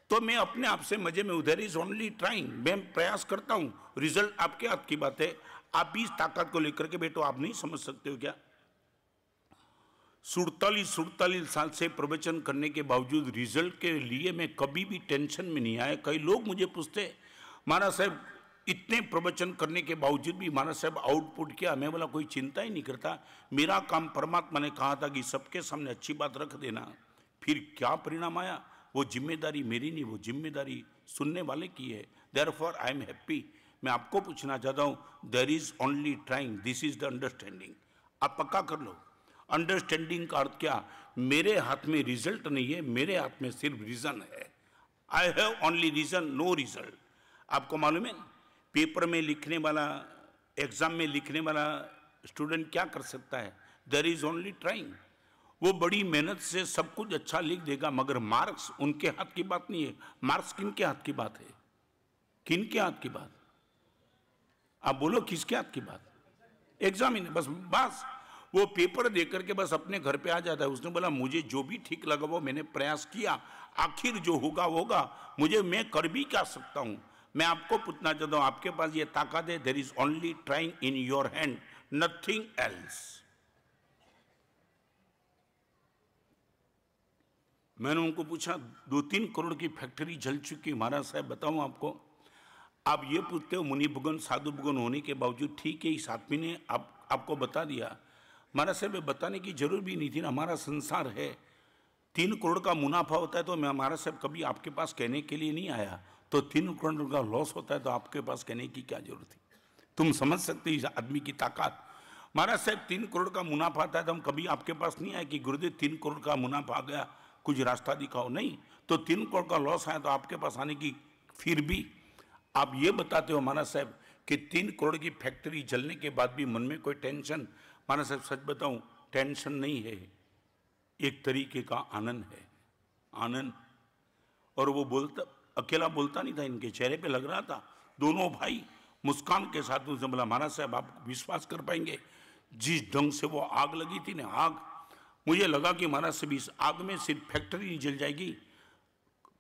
तो मैं अपने आप से मजे में, देयर इज ओनली ट्राइंग, मैं प्रयास करता हूं, रिजल्ट आपके हाथ की बात है। आप भी इस ताकत को लेकर के बैठो। आप नहीं समझ सकते हो क्या? 47 साल से प्रवचन करने के बावजूद रिजल्ट के लिए मैं कभी भी टेंशन में नहीं आया। कई लोग मुझे पूछते, महाराज साहब इतने प्रवचन करने के बावजूद भी महाराज साहब आउटपुट क्या? मैं बोला कोई चिंता ही नहीं करता। मेरा काम, परमात्मा ने कहा था कि सबके सामने अच्छी बात रख देना, फिर क्या परिणाम आया वो जिम्मेदारी मेरी नहीं, वो जिम्मेदारी सुनने वाले की है। Therefore I am happy. मैं आपको पूछना चाहता हूं, there is only trying, this is the understanding. आप पक्का कर लो। अंडरस्टैंडिंग का अर्थ क्या? मेरे हाथ में रिजल्ट नहीं है, मेरे हाथ में सिर्फ रीजन है। I have only reason, no result. आपको मालूम है पेपर में लिखने वाला, एग्जाम में लिखने वाला स्टूडेंट क्या कर सकता है? There is only trying. वो बड़ी मेहनत से सब कुछ अच्छा लिख देगा, मगर मार्क्स उनके हाथ की बात नहीं है। मार्क्स किनके हाथ की बात है? किनके हाथ की बात? आप बोलो किसके हाथ की बात? एग्जामिनर। बस वो पेपर देकर के बस अपने घर पे आ जाता है। उसने बोला मुझे जो भी ठीक लगा वो मैंने प्रयास किया, आखिर जो होगा होगा, मुझे मैं कर भी क्या सकता हूं। मैं आपको पूछना चाहता हूं, आपके पास ये ताकत है, there is only trying in your hand, nothing else. मैंने उनको पूछा 2-3 करोड़ की फैक्ट्री जल चुकी, महाराज साहब बताऊं आपको? आप ये पूछते हो मुनि भुगन साधु भुगन होने के बावजूद, ठीक है इस आदमी ने आपको बता दिया। महाराज साहब बताने की जरूर भी नहीं थी ना, हमारा संसार है। 3 करोड़ का मुनाफा होता है तो मैं महाराज साहब कभी आपके पास कहने के लिए नहीं आया, तो 3 करोड़ का लॉस होता है तो आपके पास कहने की क्या जरूरत थी? तुम समझ सकते इस आदमी की ताकत। महाराज साहब 3 करोड़ का मुनाफा आता है तो हम कभी आपके पास नहीं आए कि गुरुदेव 3 करोड़ का मुनाफा आ गया, कुछ रास्ता दिखाओ। नहीं, तो 3 करोड़ का लॉस आया तो आपके पास आने की, फिर भी आप ये बताते हो महाराज साहब कि 3 करोड़ की फैक्ट्री जलने के बाद भी मन में कोई टेंशन? महाराज साहब सच बताऊं, टेंशन नहीं है, एक तरीके का आनंद है। आनंद। और वो बोलता, अकेला बोलता नहीं था, इनके चेहरे पे लग रहा था। दोनों भाई मुस्कान के साथ उनसे बोला, महाराज साहब आप विश्वास कर पाएंगे, जिस ढंग से वो आग लगी थी ना, आग, मुझे लगा कि महाराज साहब इस आग में सिर्फ फैक्ट्री नहीं जल जाएगी,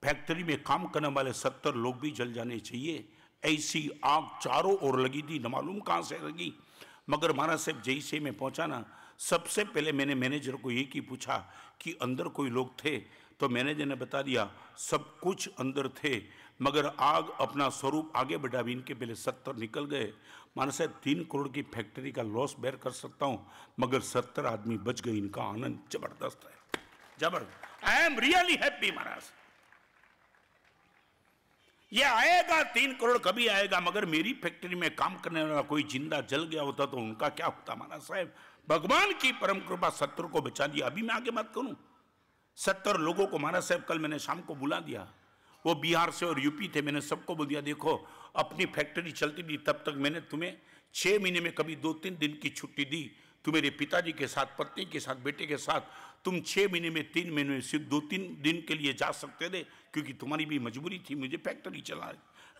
फैक्ट्री में काम करने वाले 70 लोग भी जल जाने चाहिए। ऐसी आग चारों ओर लगी थी, न मालूम कहाँ से लगी। मगर महाराज साहब जैसे मैं पहुंचा ना, सबसे पहले मैंने मैनेजर को एक ही पूछा कि अंदर कोई लोग थे, तो मैनेजर ने बता दिया सब कुछ अंदर थे, मगर आग अपना स्वरूप आगे बढ़ा भी, इनके पहले 70 निकल गए। महाराज साहब 3 करोड़ की फैक्ट्री का लॉस बेयर कर सकता हूँ, मगर 70 आदमी बच गए। इनका आनंद जबरदस्त है, जबरदस्त। आई एम रियली हैप्पी महाराज। ये आएगा 3 करोड़ कभी आएगा, मगर मेरी फैक्ट्री में काम करने वाला कोई जिंदा जल गया होता तो उनका क्या होता। महाराज साहब भगवान की परम कृपा 70 को बचा दिया। अभी मैं आगे बात करूं, 70 लोगों को महाराज साहब कल मैंने शाम को बुला दिया, वो बिहार से और यूपी थे। मैंने सबको बोल दिया, देखो अपनी फैक्ट्री चलती थी तब तक मैंने तुम्हें 6 महीने में कभी 2-3 दिन की छुट्टी दी। तुम्हारे पिताजी के साथ, पत्नी के साथ, बेटे के साथ तुम 6 महीने में, 3 महीने में सिर्फ 2-3 दिन के लिए जा सकते थे, क्योंकि तुम्हारी भी मजबूरी थी, मुझे फैक्ट्री चला।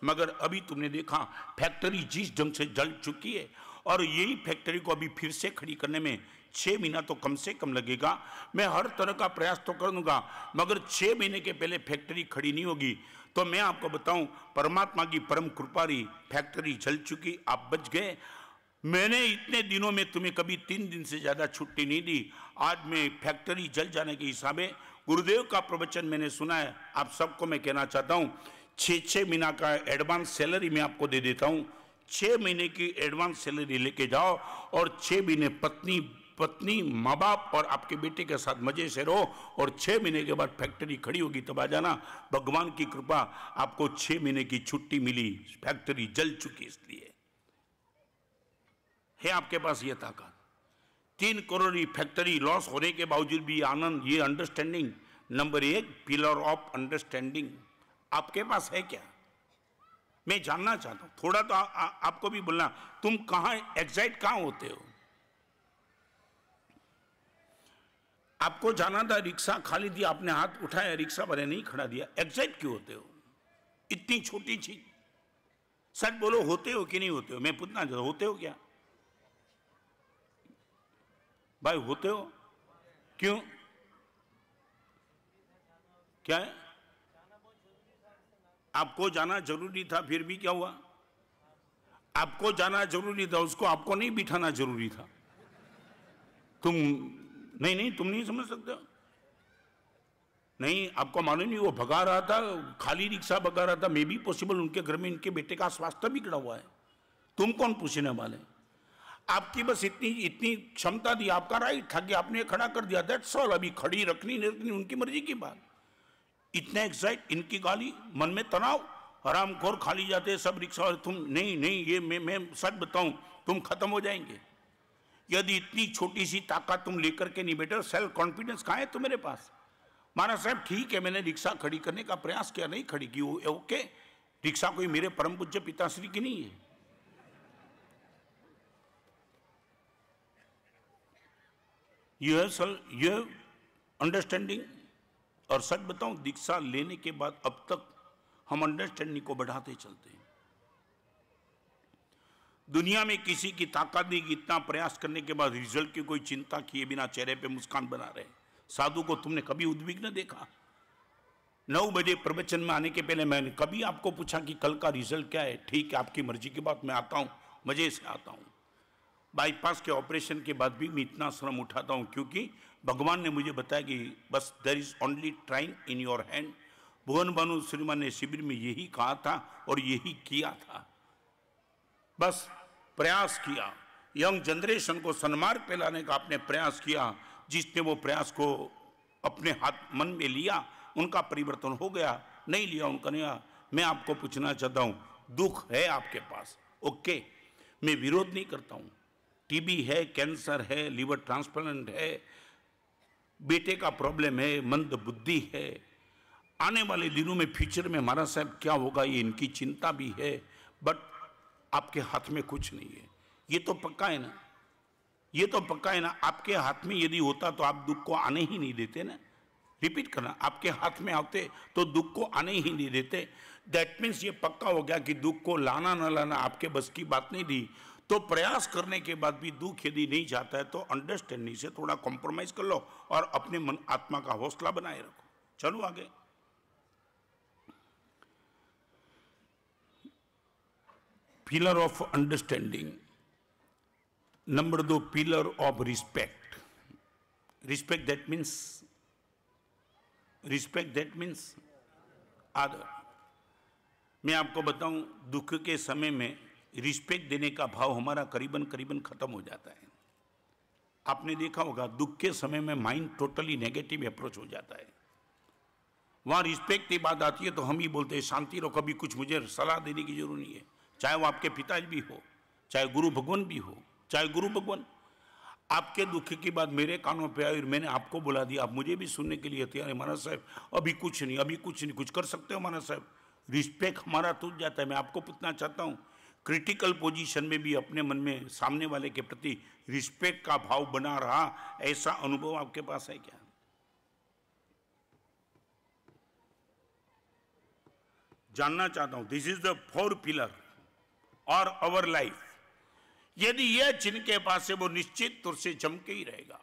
मगर अभी तुमने देखा फैक्ट्री जिस ढंग से जल चुकी है, और यही फैक्ट्री को अभी फिर से खड़ी करने में 6 महीना तो कम से कम लगेगा। मैं हर तरह का प्रयास तो कर दूंगा, मगर 6 महीने के पहले फैक्ट्री खड़ी नहीं होगी। तो मैं आपको बताऊं, परमात्मा की परम कृपा रही, फैक्ट्री जल चुकी, आप बच गए। मैंने इतने दिनों में तुम्हें कभी 3 दिन से ज्यादा छुट्टी नहीं दी। आज मैं फैक्ट्री जल जाने के हिसाबे गुरुदेव का प्रवचन मैंने सुना है। आप सबको मैं कहना चाहता हूं, 6 महीना का एडवांस सैलरी मैं आपको दे देता हूं। 6 महीने की एडवांस सैलरी लेके जाओ, और 6 महीने पत्नी माँ बाप और आपके बेटे के साथ मजे से रहो, और 6 महीने के बाद फैक्ट्री खड़ी होगी तब आ जाना। भगवान की कृपा, आपको 6 महीने की छुट्टी मिली, फैक्ट्री जल चुकी, इसलिए है आपके पास ये ताकत। 3 करोड़ की फैक्ट्री लॉस होने के बावजूद भी आनंद, ये understanding number 1 pillar of understanding आपके पास है क्या? मैं जानना चाहता हूं। थोड़ा तो आपको भी बोलना, तुम कहां एग्जैक्ट कहां होते हो? आपको जाना था, रिक्शा खाली थी, आपने हाथ उठाया, रिक्शा वाले नहीं खड़ा दिया, एग्जैक्ट क्यों होते हो? इतनी छोटी चीज, सच बोलो, होते हो कि नहीं होते हो? मैं पूछना चाहता हूं, होते हो क्या भाई? होते हो क्यों? क्या है? आपको जाना जरूरी था, फिर भी क्या हुआ? आपको जाना जरूरी था, उसको आपको नहीं बिठाना जरूरी था। तुम नहीं, तुम नहीं समझ सकते हो। नहीं, आपको मालूम नहीं, वो भगा रहा था, खाली रिक्शा भगा रहा था। मे बी पॉसिबल उनके घर में इनके बेटे का स्वास्थ्य बिगड़ा हुआ है। तुम कौन पूछने वाले? आपकी बस इतनी क्षमता थी, आपका राइट था कि आपने खड़ा कर दिया, दैट्स ऑल। अभी खड़ी रखनी नहीं रखनी उनकी मर्जी की बात। इतना एक्साइट, इनकी गाली, मन में तनाव, हरामखोर खाली जाते हैं सब रिक्शा वाले। तुम नहीं, ये मैं सच बताऊं, तुम खत्म हो जाएंगे यदि इतनी छोटी सी ताकत तुम लेकर के नहीं बैठे। सेल्फ कॉन्फिडेंस कहाँ है तुम्हारे पास? महाराज साहब ठीक है, मैंने रिक्शा खड़ी करने का प्रयास किया, नहीं खड़ी की, ओके। रिक्शा कोई मेरे परम पूज्य पिताश्री की नहीं है। ये अंडरस्टैंडिंग। और सच बताऊं, दीक्षा लेने के बाद अब तक हम अंडरस्टैंडिंग को बढ़ाते चलते हैं। दुनिया में किसी की ताकत नहीं कि इतना प्रयास करने के बाद रिजल्ट की कोई चिंता किए बिना चेहरे पे मुस्कान बना रहे। साधु को तुमने कभी उद्विग्न देखा? 9 बजे प्रवचन में आने के पहले मैंने कभी आपको पूछा कि कल का रिजल्ट क्या है? ठीक है, आपकी मर्जी की बात, मैं आता हूं, मजे से आता हूं। बाईपास के ऑपरेशन के बाद भी मैं इतना श्रम उठाता हूं, क्योंकि भगवान ने मुझे बताया कि बस there is only trying in your hand. Bhuvan Bhanu Shriman ने शिविर में यही कहा था और यही किया था। बस प्रयास किया, यंग जनरेशन को सन्मार्ग पे लाने का आपने प्रयास किया। जिसने वो प्रयास को अपने हाथ मन में लिया, उनका परिवर्तन हो गया, नहीं लिया उनका नहीं आया। मैं आपको पूछना चाहता हूं, दुख है आपके पास, ओके, मैं विरोध नहीं करता हूं। टीबी है, कैंसर है, लीवर ट्रांसप्लांट है, बेटे का प्रॉब्लम है, मंद बुद्धि है, आने वाले दिनों में फ्यूचर में महाराज साहब क्या होगा ये इनकी चिंता भी है। बट आपके हाथ में कुछ नहीं है, ये तो पक्का है ना, ये तो पक्का है ना। आपके हाथ में यदि होता तो आप दुख को आने ही नहीं देते ना। रिपीट करना, आपके हाथ में आते तो दुख को आने ही नहीं देते। दैट मीन्स ये पक्का हो गया कि दुख को लाना न लाना आपके बस की बात नहीं थी। तो प्रयास करने के बाद भी दुख यदि नहीं जाता है तो अंडरस्टैंडिंग से थोड़ा कॉम्प्रोमाइज कर लो और अपने मन आत्मा का हौसला बनाए रखो। चलो आगे। Pillar of understanding. Number 2, pillar of respect. Respect that means आदर। मैं आपको बताऊं, दुख के समय में रिस्पेक्ट देने का भाव हमारा करीबन करीबन खत्म हो जाता है। आपने देखा होगा दुख के समय में माइंड टोटली नेगेटिव अप्रोच हो जाता है। वहां रिस्पेक्ट की बात आती है तो हम ही बोलते हैं शांति रहो, कभी कुछ मुझे सलाह देने की जरूरत नहीं है, चाहे वो आपके पिताजी भी हो, चाहे गुरु भगवान भी हो, चाहे गुरु भगवान। आपके दुख की बात मेरे कानों पे आई और मैंने आपको बुला दिया, आप मुझे भी सुनने के लिए तैयार है। महाराज साहब अभी कुछ नहीं, कुछ कर सकते हो महाराज साहब। रिस्पेक्ट हमारा टूट जाता है। मैं आपको पूछना चाहता हूं, क्रिटिकल पोजीशन में भी अपने मन में सामने वाले के प्रति रिस्पेक्ट का भाव बना रहा, ऐसा अनुभव आपके पास है क्या? जानना चाहता हूं। दिस इज द 4 पिलर और अवर लाइफ। यदि यह जिनके पास है वो निश्चित तौर से जम के ही रहेगा।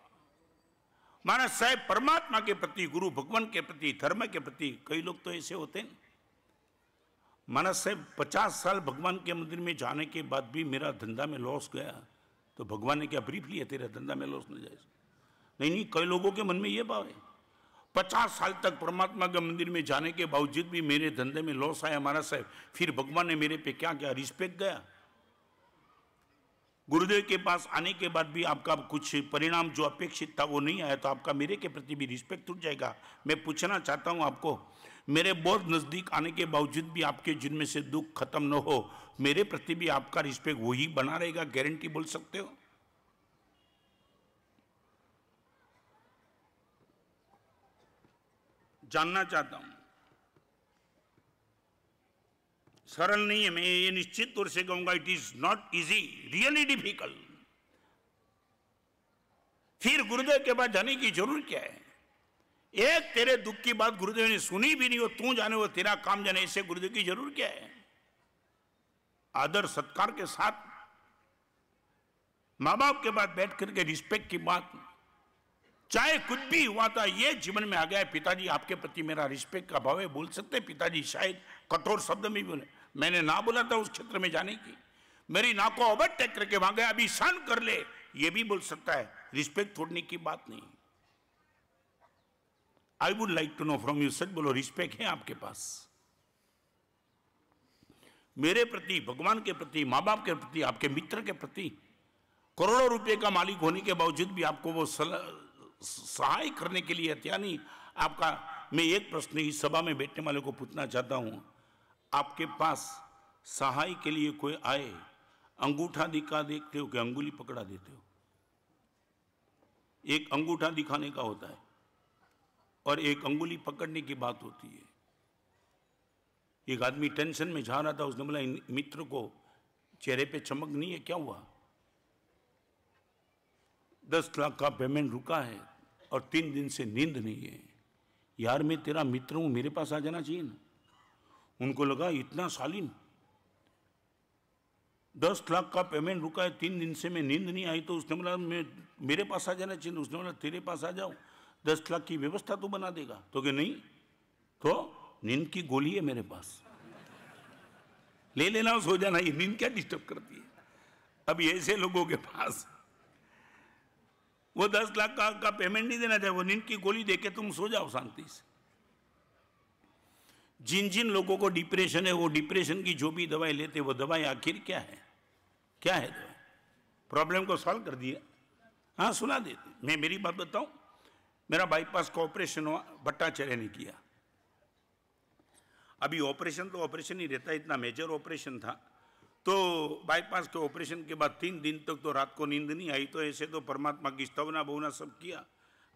महाराज साहब परमात्मा के प्रति, गुरु भगवान के प्रति, धर्म के प्रति, कई लोग तो ऐसे होते हैं। महाराज साहब 50 साल भगवान के मंदिर में जाने के बाद भी मेरा धंधा में लॉस गया तो भगवान ने क्या ब्रीफ लिया तेरा धंधा में लॉस न जाए? नहीं, कई लोगों के मन में यह भाव है। 50 साल तक परमात्मा के मंदिर में जाने के बावजूद भी मेरे धंधे में लॉस आया महाराज साहब, फिर भगवान ने मेरे पे क्या किया? रिस्पेक्ट गया। गुरुदेव के पास आने के बाद भी आपका कुछ परिणाम जो अपेक्षित था वो नहीं आया तो आपका मेरे के प्रति भी रिस्पेक्ट टूट जाएगा। मैं पूछना चाहता हूं आपको, मेरे बहुत नजदीक आने के बावजूद भी आपके जिनमें से दुख खत्म न हो, मेरे प्रति भी आपका रिस्पेक्ट वही बना रहेगा? गारंटी बोल सकते हो? जानना चाहता हूं। सरल नहीं है, मैं ये निश्चित तौर से कहूंगा, it is not easy, really difficult. फिर गुरुदेव के पास जाने की जरूरत क्या है? एक तेरे दुख की बात गुरुदेव ने सुनी भी नहीं हो, तू जाने वो तेरा काम जाने, इससे गुरुदेव की जरूरत क्या है? आदर सत्कार के साथ माँ बाप के पास बैठ करके रिस्पेक्ट की बात, चाहे कुछ भी हुआ था ये जीवन में आ गया है, पिताजी आपके प्रति मेरा रिस्पेक्ट का भाव है, बोल सकते पिताजी शायद कठोर शब्द में भी बोले, मैंने ना बोला था उस क्षेत्र में जाने की, मेरी नाक को ओवरटेक करके वहां गया, अभी सहन कर ले, ये भी बोल सकता है। रिस्पेक्ट छोड़ने की बात नहीं। I would like to know from you, सच बोलो, रिस्पेक्ट है आपके पास मेरे प्रति, भगवान के प्रति, माँ बाप के प्रति, आपके मित्र के प्रति? करोड़ों रुपए का मालिक होने के बावजूद भी आपको वो सहाय करने के लिए तैयार नहीं। आपका मैं एक प्रश्न इस सभा में बैठने वाले को पूछना चाहता हूं, आपके पास सहाय के लिए कोई आए, अंगूठा दिखा देखते हो कि अंगुली पकड़ा देते हो? एक अंगूठा दिखाने का होता है और एक अंगुली पकड़ने की बात होती है। एक आदमी टेंशन में जा रहा था, उसने बोला मित्र को चेहरे पे चमक नहीं है, क्या हुआ? 10 लाख का पेमेंट रुका है और 3 दिन से नींद नहीं है। यार मैं तेरा मित्र हूं, मेरे पास आ जाना चाहिए ना। उनको लगा इतना सालिम, 10 लाख का पेमेंट रुका है, 3 दिन से मैं नींद नहीं आई, तो उसने बोला मैं मेरे पास आ जाना चाहिए। उसने बोला तेरे पास आ जाओ, 10 लाख की व्यवस्था तो बना देगा? तो कि नहीं, तो नींद की गोली है मेरे पास, ले लेना, सो जाना, ये नींद क्या डिस्टर्ब करती है? अब ऐसे लोगों के पास वो 10 लाख का पेमेंट नहीं देना चाहिए, वो नींद की गोली देके तुम सो जाओ शांति से। जिन जिन लोगों को डिप्रेशन है, वो डिप्रेशन की जो भी दवाई लेते, वो दवाई आखिर क्या है? क्या है दवाई? प्रॉब्लम को सॉल्व कर दिया? हाँ, सुना देते। मैं मेरी बात बताऊं, मेरा बाईपास का ऑपरेशन हुआ, भट्टाचार्य ने किया। अभी ऑपरेशन तो ऑपरेशन ही रहता है, इतना मेजर ऑपरेशन था। तो बाईपास के ऑपरेशन के बाद 3 दिन तक तो रात को नींद नहीं आई। तो ऐसे तो परमात्मा की स्तवना बहुना सब किया,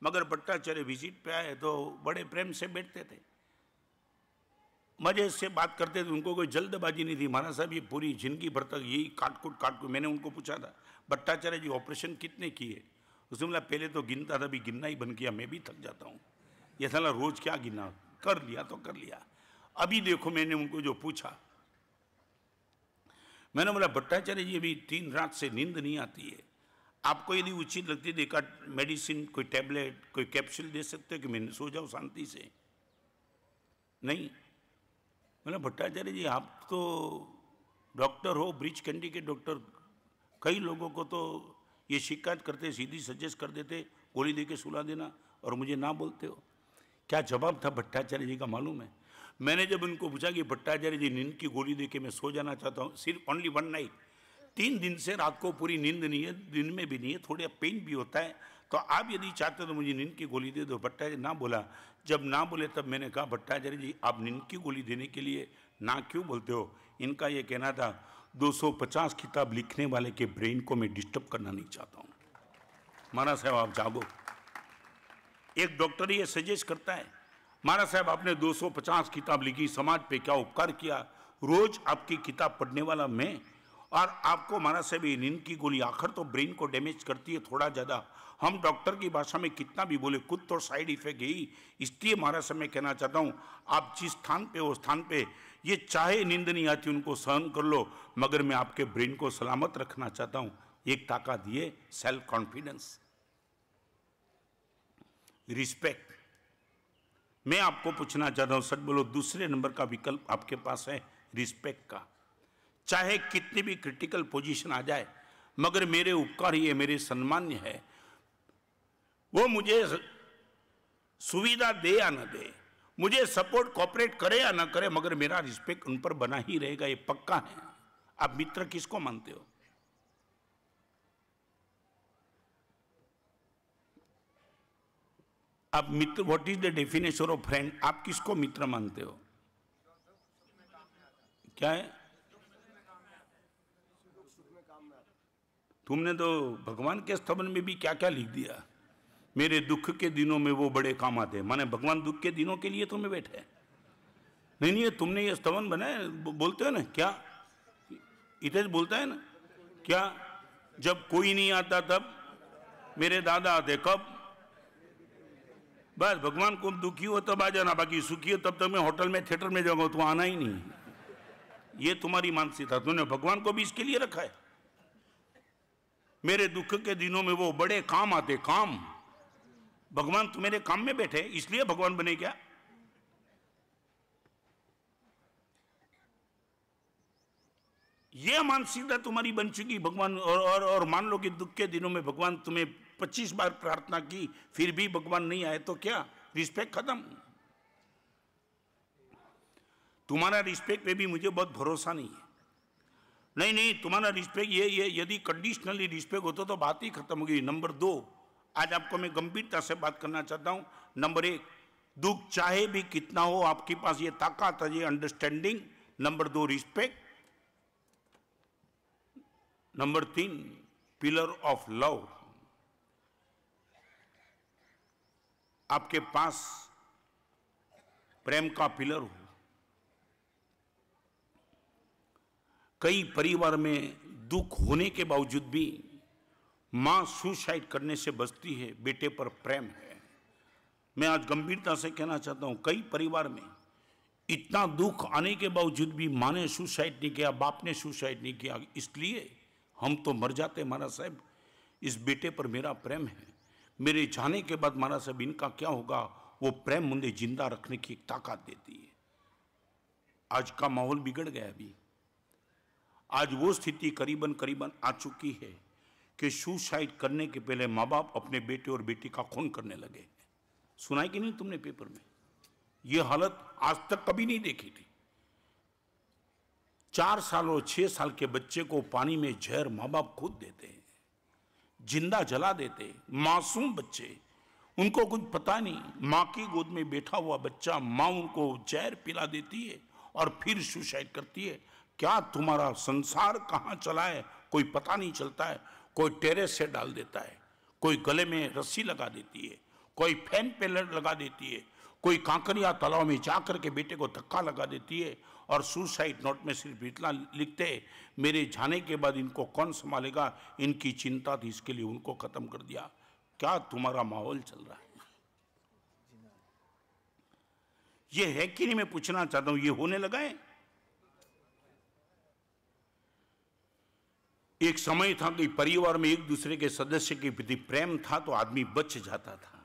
मगर भट्टाचार्य विजिट पे आए तो बड़े प्रेम से बैठते थे, मजे से बात करते थे, उनको कोई जल्दबाजी नहीं थी। महाराज साहब ये पूरी जिंदगी भर तक यही काटकूट। मैंने उनको पूछा था भट्टाचार्य जी ऑपरेशन कितने किए? उसने बोला पहले तो गिनता था, अभी गिनना ही बन गया, मैं भी थक जाता हूँ, ये साला रोज क्या गिना, कर लिया तो कर लिया। अभी देखो मैंने उनको जो पूछा, मैंने बोला भट्टाचार्य जी अभी 3 रात से नींद नहीं आती है, आपको यदि उचित लगती है देखा मेडिसिन, कोई टेबलेट, कोई कैप्सूल दे सकते हो कि मैं सो जाऊं शांति से? नहीं। बोला भट्टाचार्य जी आप तो डॉक्टर हो, ब्रिज कैंडी के डॉक्टर, कई लोगों को तो ये शिकायत करते, सीधी सजेस्ट कर देते गोली दे के सुला देना, और मुझे ना बोलते हो। क्या जवाब था भट्टाचार्य जी का मालूम है? मैंने जब उनको पूछा कि भट्टाचार्य जी नींद की गोली दे के मैं सो जाना चाहता हूँ, सिर्फ ओनली 1 नाइट, 3 दिन से रात को पूरी नींद नहीं है, दिन में भी नहीं है, थोड़ा पेन भी होता है, तो आप यदि चाहते हो तो मुझे नींद की गोली दे दो। भट्टाचार्य ना बोला। जब ना बोले तब मैंने कहा भट्टाचार्य जी आप नींद की गोली देने के लिए ना क्यों बोलते हो? इनका ये कहना था 250 किताब लिखने वाले के ब्रेन को मैं डिस्टर्ब करना नहीं चाहता हूँ। महाराज साहब आप जागो। एक डॉक्टर ये सजेस्ट करता है, महाराज साहब आपने 250 किताब लिखी, समाज पे क्या उपकार किया, रोज आपकी किताब पढ़ने वाला मैं, और आपको महाराज साहब ये नींद की गोली आखिर तो ब्रेन को डैमेज करती है थोड़ा ज़्यादा, हम डॉक्टर की भाषा में कितना भी बोले खुद तो साइड इफेक्ट यही। इसलिए महाराज साहब मैं कहना चाहता हूँ आप जिस स्थान पे हो स्थान पे ये चाहे नींद नहीं आती उनको सहन कर लो, मगर मैं आपके ब्रेन को सलामत रखना चाहता हूँ। एक ताकत ये सेल्फ कॉन्फिडेंस, रिस्पेक्ट। मैं आपको पूछना चाहता हूं, सच बोलो, दूसरे नंबर का विकल्प आपके पास है रिस्पेक्ट का। चाहे कितनी भी क्रिटिकल पोजीशन आ जाए, मगर मेरे उपकार ये मेरे सम्मान्य है, वो मुझे सुविधा दे या ना दे, मुझे सपोर्ट कॉपरेट करे या ना करे, मगर मेरा रिस्पेक्ट उन पर बना ही रहेगा, ये पक्का है। आप मित्र किसको मानते हो? आप मित्र, what is the definition of friend? आप किसको मित्र मानते हो? क्या है? तुमने तो भगवान के स्तवन में भी क्या क्या लिख दिया, मेरे दुख के दिनों में वो बड़े काम आते हैं, माने भगवान दुख के दिनों के लिए तुम्हें बैठे हैं। नहीं नहीं, तुमने ये स्तवन बनाया, बोलते हो ना, क्या इधर बोलता है ना, क्या जब कोई नहीं आता तब मेरे दादा आते, कब? बस भगवान को दुखी हो तब आ जाना, बाकी सुखी हो तब तक मैं होटल में थिएटर में जाऊंगा, तो आना ही नहीं। ये तुम्हारी मानसिकता, तुमने भगवान को भी इसके लिए रखा है। मेरे दुख के दिनों में वो बड़े काम आते, काम। भगवान तुम्हारे काम में बैठे इसलिए भगवान बने क्या? ये मानसिकता तुम्हारी बन चुकी भगवान, और मान लो कि दुख के दिनों में भगवान तुम्हें 25 बार प्रार्थना की फिर भी भगवान नहीं आए, तो क्या रिस्पेक्ट खत्म? तुम्हारा रिस्पेक्ट पे भी मुझे बहुत भरोसा नहीं है। नहीं नहीं, तुम्हारा रिस्पेक्ट ये यदि कंडीशनली रिस्पेक्ट होता तो बात ही खत्म होगी। नंबर 2, आज आपको मैं गंभीरता से बात करना चाहता हूं। नंबर 1, दुख चाहे भी कितना हो आपके पास ये ताकत है, ये understanding. Number 2, respect. Number 3, pillar of love. आपके पास प्रेम का पिलर हो। कई परिवार में दुख होने के बावजूद भी मां सुसाइड करने से बचती है, बेटे पर प्रेम है। मैं आज गंभीरता से कहना चाहता हूं, कई परिवार में इतना दुख आने के बावजूद भी मां ने सुसाइड नहीं किया, बाप ने सुसाइड नहीं किया, इसलिए हम तो मर जाते। महाराज साहब, इस बेटे पर मेरा प्रेम है, मेरे जाने के बाद महाराज साहब इनका क्या होगा, वो प्रेम मुझे जिंदा रखने की ताकत देती है। आज का माहौल बिगड़ गया। अभी आज वो स्थिति करीबन करीबन आ चुकी है कि सुसाइड करने के पहले माँ बाप अपने बेटे और बेटी का खून करने लगे। सुनाई कि नहीं तुमने पेपर में? ये हालत आज तक कभी नहीं देखी थी। 4 साल और 6 साल के बच्चे को पानी में जहर माँ बाप खुद देते हैं, जिंदा जला देते। मासूम बच्चे, उनको कुछ पता नहीं, माँ की गोद में बैठा हुआ बच्चा, माँ उनको जहर पिला देती है और फिर सुसाइड करती है। क्या तुम्हारा संसार कहाँ चला है कोई पता नहीं चलता है। कोई टेरेस से डाल देता है, कोई गले में रस्सी लगा देती है, कोई फैन पे लगा देती है, कोई कांकरिया तालाब में जाकर के बेटे को धक्का लगा देती है, और सुसाइड नोट में सिर्फ इतना लिखते हैं, मेरे जाने के बाद इनको कौन संभालेगा, इनकी चिंता थी, इसके लिए उनको खत्म कर दिया। क्या तुम्हारा माहौल चल रहा है? ये है कि नहीं, मैं पूछना चाहता हूं, ये होने लगा है? एक समय था कि परिवार में एक दूसरे के सदस्य के प्रति प्रेम था तो आदमी बच जाता था।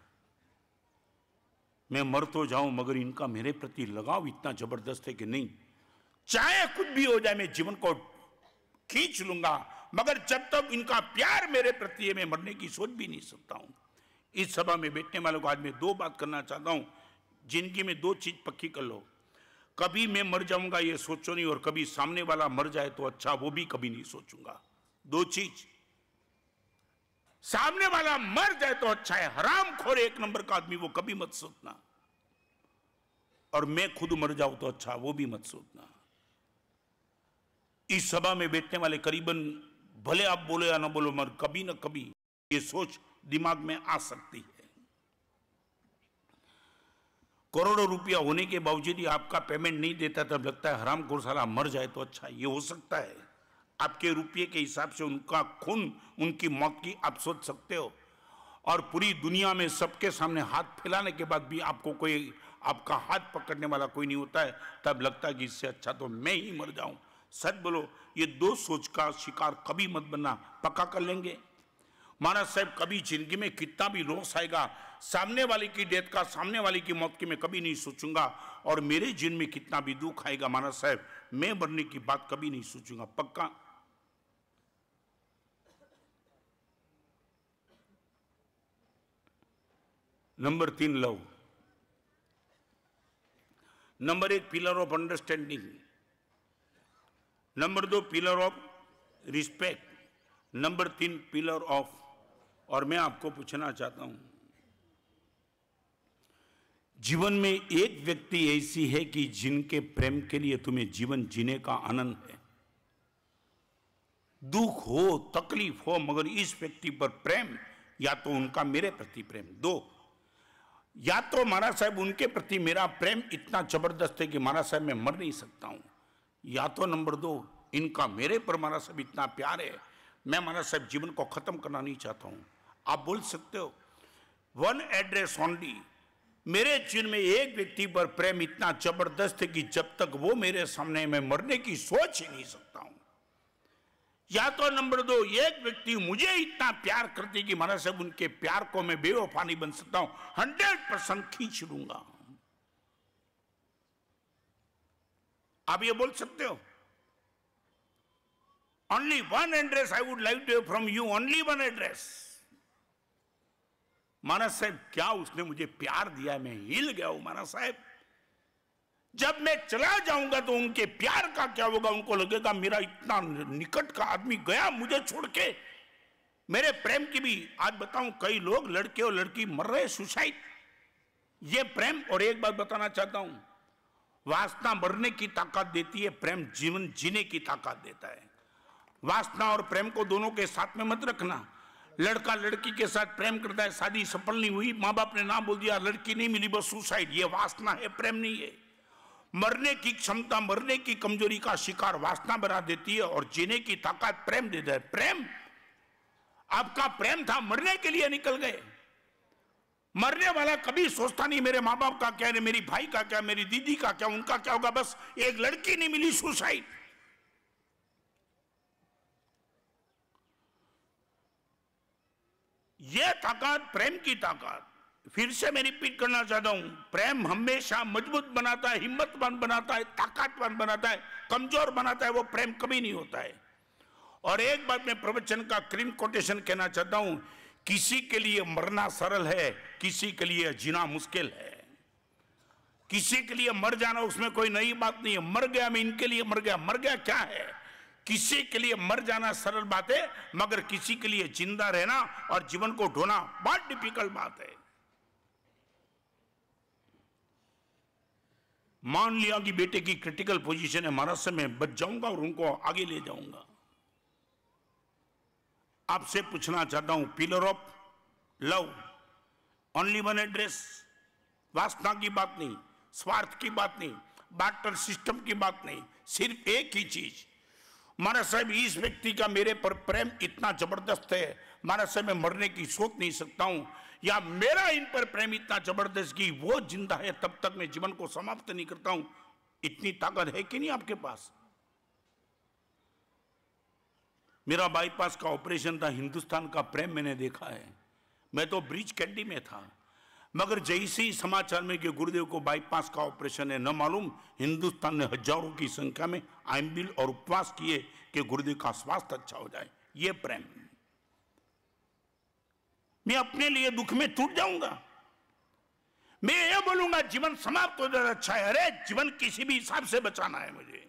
मैं मर तो जाऊं मगर इनका मेरे प्रति लगाव इतना जबरदस्त है कि नहीं, चाहे कुछ भी हो जाए मैं जीवन को खींच लूंगा, मगर जब तक इनका प्यार मेरे प्रति है मैं मरने की सोच भी नहीं सकता हूं। इस सभा में बैठने वालों को आज मैं दो बात करना चाहता हूं, जिंदगी में दो चीज पक्की कर लो, कभी मैं मर जाऊंगा ये सोचो नहीं, और कभी सामने वाला मर जाए तो अच्छा, वो भी कभी नहीं सोचूंगा। दो चीज, सामने वाला मर जाए तो अच्छा है, हरामखोर एक नंबर का आदमी वो कभी मत सोचना, और मैं खुद मर जाऊं तो अच्छा, वो भी मत सोचना। इस सभा में बैठने वाले करीबन, भले आप बोले या ना बोलो, मगर कभी ना कभी ये सोच दिमाग में आ सकती है। करोड़ों रुपया होने के बावजूद आपका पेमेंट नहीं देता, तब लगता है हरामखोर साला मर जाए तो अच्छा। ये हो सकता है, आपके रुपये के हिसाब से उनका खून, उनकी मौत की आप सोच सकते हो, और पूरी दुनिया में सबके सामने हाथ फैलाने के बाद भी आपको कोई, आपका हाथ पकड़ने वाला कोई नहीं होता है, तब लगता है कि इससे अच्छा तो मैं ही मर जाऊं। सच बोलो, ये दो सोच का शिकार कभी मत बनना, पक्का कर लेंगे। महाराज साहब, कभी जिंदगी में कितना भी लॉस आएगा, सामने वाले की डेथ का, सामने वाले की मौत की मैं कभी नहीं सोचूंगा, और मेरे जिंदगी में कितना भी दुख आएगा महाराज साहब, मैं मरने की बात कभी नहीं सोचूंगा, पक्का। Number 3, love. Number 1 pillar of understanding, number 2 pillar of respect, number 3 pillar of. और मैं आपको पूछना चाहता हूं, जीवन में एक व्यक्ति ऐसी है कि जिनके प्रेम के लिए तुम्हें जीवन जीने का आनंद है, दुख हो, तकलीफ हो, मगर इस व्यक्ति पर प्रेम, या तो उनका मेरे प्रति प्रेम, दो, या तो महाराज साहब उनके प्रति मेरा प्रेम इतना जबरदस्त है कि महाराज साहब मैं मर नहीं सकता हूं, या तो नंबर 2 इनका मेरे पर महाराज साहब इतना प्यार है, मैं महाराज साहब जीवन को खत्म करना नहीं चाहता हूं। आप बोल सकते हो, वन एड्रेस ओनली, मेरे जीवन में एक व्यक्ति पर प्रेम इतना जबरदस्त है कि जब तक वो मेरे सामने मैं मरने की सोच ही नहीं सकता हूं। या तो नंबर 2, एक व्यक्ति मुझे इतना प्यार करते कि महाराज साहब उनके प्यार को मैं बेवफा नहीं बन सकता हूं, 100% खींच लूंगा। आप ये बोल सकते हो, only one address I would like to from you, only one address. महाराज साहब क्या उसने मुझे प्यार दिया है, मैं हिल गया हूं महाराज साहब। जब मैं चला जाऊंगा तो उनके प्यार का क्या होगा, उनको लगेगा मेरा इतना निकट का आदमी गया मुझे छोड़ के। मेरे प्रेम की भी आज बताऊं, कई लोग, लड़के और लड़की मर रहे सुसाइड, ये प्रेम। और एक बात बताना चाहता हूं, वासना मरने की ताकत देती है, प्रेम जीवन जीने की ताकत देता है। वासना और प्रेम को दोनों के साथ में मत रखना। लड़का लड़की के साथ प्रेम करता है, शादी सफल नहीं हुई, माँ बाप ने ना बोल दिया, लड़की नहीं मिली, बस सुसाइड, ये वासना है, प्रेम नहीं है। मरने की क्षमता, मरने की कमजोरी का शिकार वासना बना देती है, और जीने की ताकत प्रेम देता है। प्रेम, आपका प्रेम था, मरने के लिए निकल गए। मरने वाला कभी सोचता नहीं मेरे माँ बाप का क्या, मेरी भाई का क्या, मेरी दीदी का क्या, उनका क्या होगा, बस एक लड़की नहीं मिली, सुसाइड। यह ताकत, प्रेम की ताकत। फिर से मैं रिपीट करना चाहता हूं, प्रेम हमेशा मजबूत बनाता है, हिम्मतवान बनाता है, ताकतवान बनाता है, कमजोर बनाता है, वो प्रेम कभी नहीं होता है। और एक बात मैं प्रवचन का क्रीम कोटेशन कहना चाहता हूं, किसी के लिए मरना सरल है, किसी के लिए जीना मुश्किल है। किसी के लिए मर जाना उसमें कोई नई बात नहीं है, मर गया मैं इनके लिए मर गया, मर गया क्या है। किसी के लिए मर जाना सरल बात है, मगर किसी के लिए जिंदा रहना और जीवन को ढोना बहुत डिफिकल्ट बात है। मान लिया कि बेटे की क्रिटिकल पोजीशन है, महाराज से मैं बच जाऊंगा और उनको आगे ले जाऊंगा। आपसे पूछना चाहता हूं, pillar of love, only one address, वासना की बात नहीं, स्वार्थ की बात नहीं, बार्टर सिस्टम की बात नहीं, सिर्फ एक ही चीज, महाराज साहब इस व्यक्ति का मेरे पर प्रेम इतना जबरदस्त है, महाराज साहब मैं मरने की सोच नहीं सकता हूं, या मेरा इन पर प्रेम इतना जबरदस्त कि वो जिंदा है तब तक मैं जीवन को समाप्त नहीं करता हूं। इतनी ताकत है कि नहीं आपके पास? मेरा बाईपास का ऑपरेशन था, हिंदुस्तान का प्रेम मैंने देखा है। मैं तो ब्रिज कैंडी में था, मगर जैसे ही समाचार में कि गुरुदेव को बाईपास का ऑपरेशन है, न मालूम हिंदुस्तान ने हजारों की संख्या में आइंबिल और उपवास किए कि गुरुदेव का स्वास्थ्य अच्छा हो जाए। ये प्रेम। मैं अपने लिए दुख में टूट जाऊंगा, मैं ये बोलूंगा जीवन समाप्त हो जाए अच्छा है। अरे जीवन किसी भी हिसाब से बचाना है मुझे,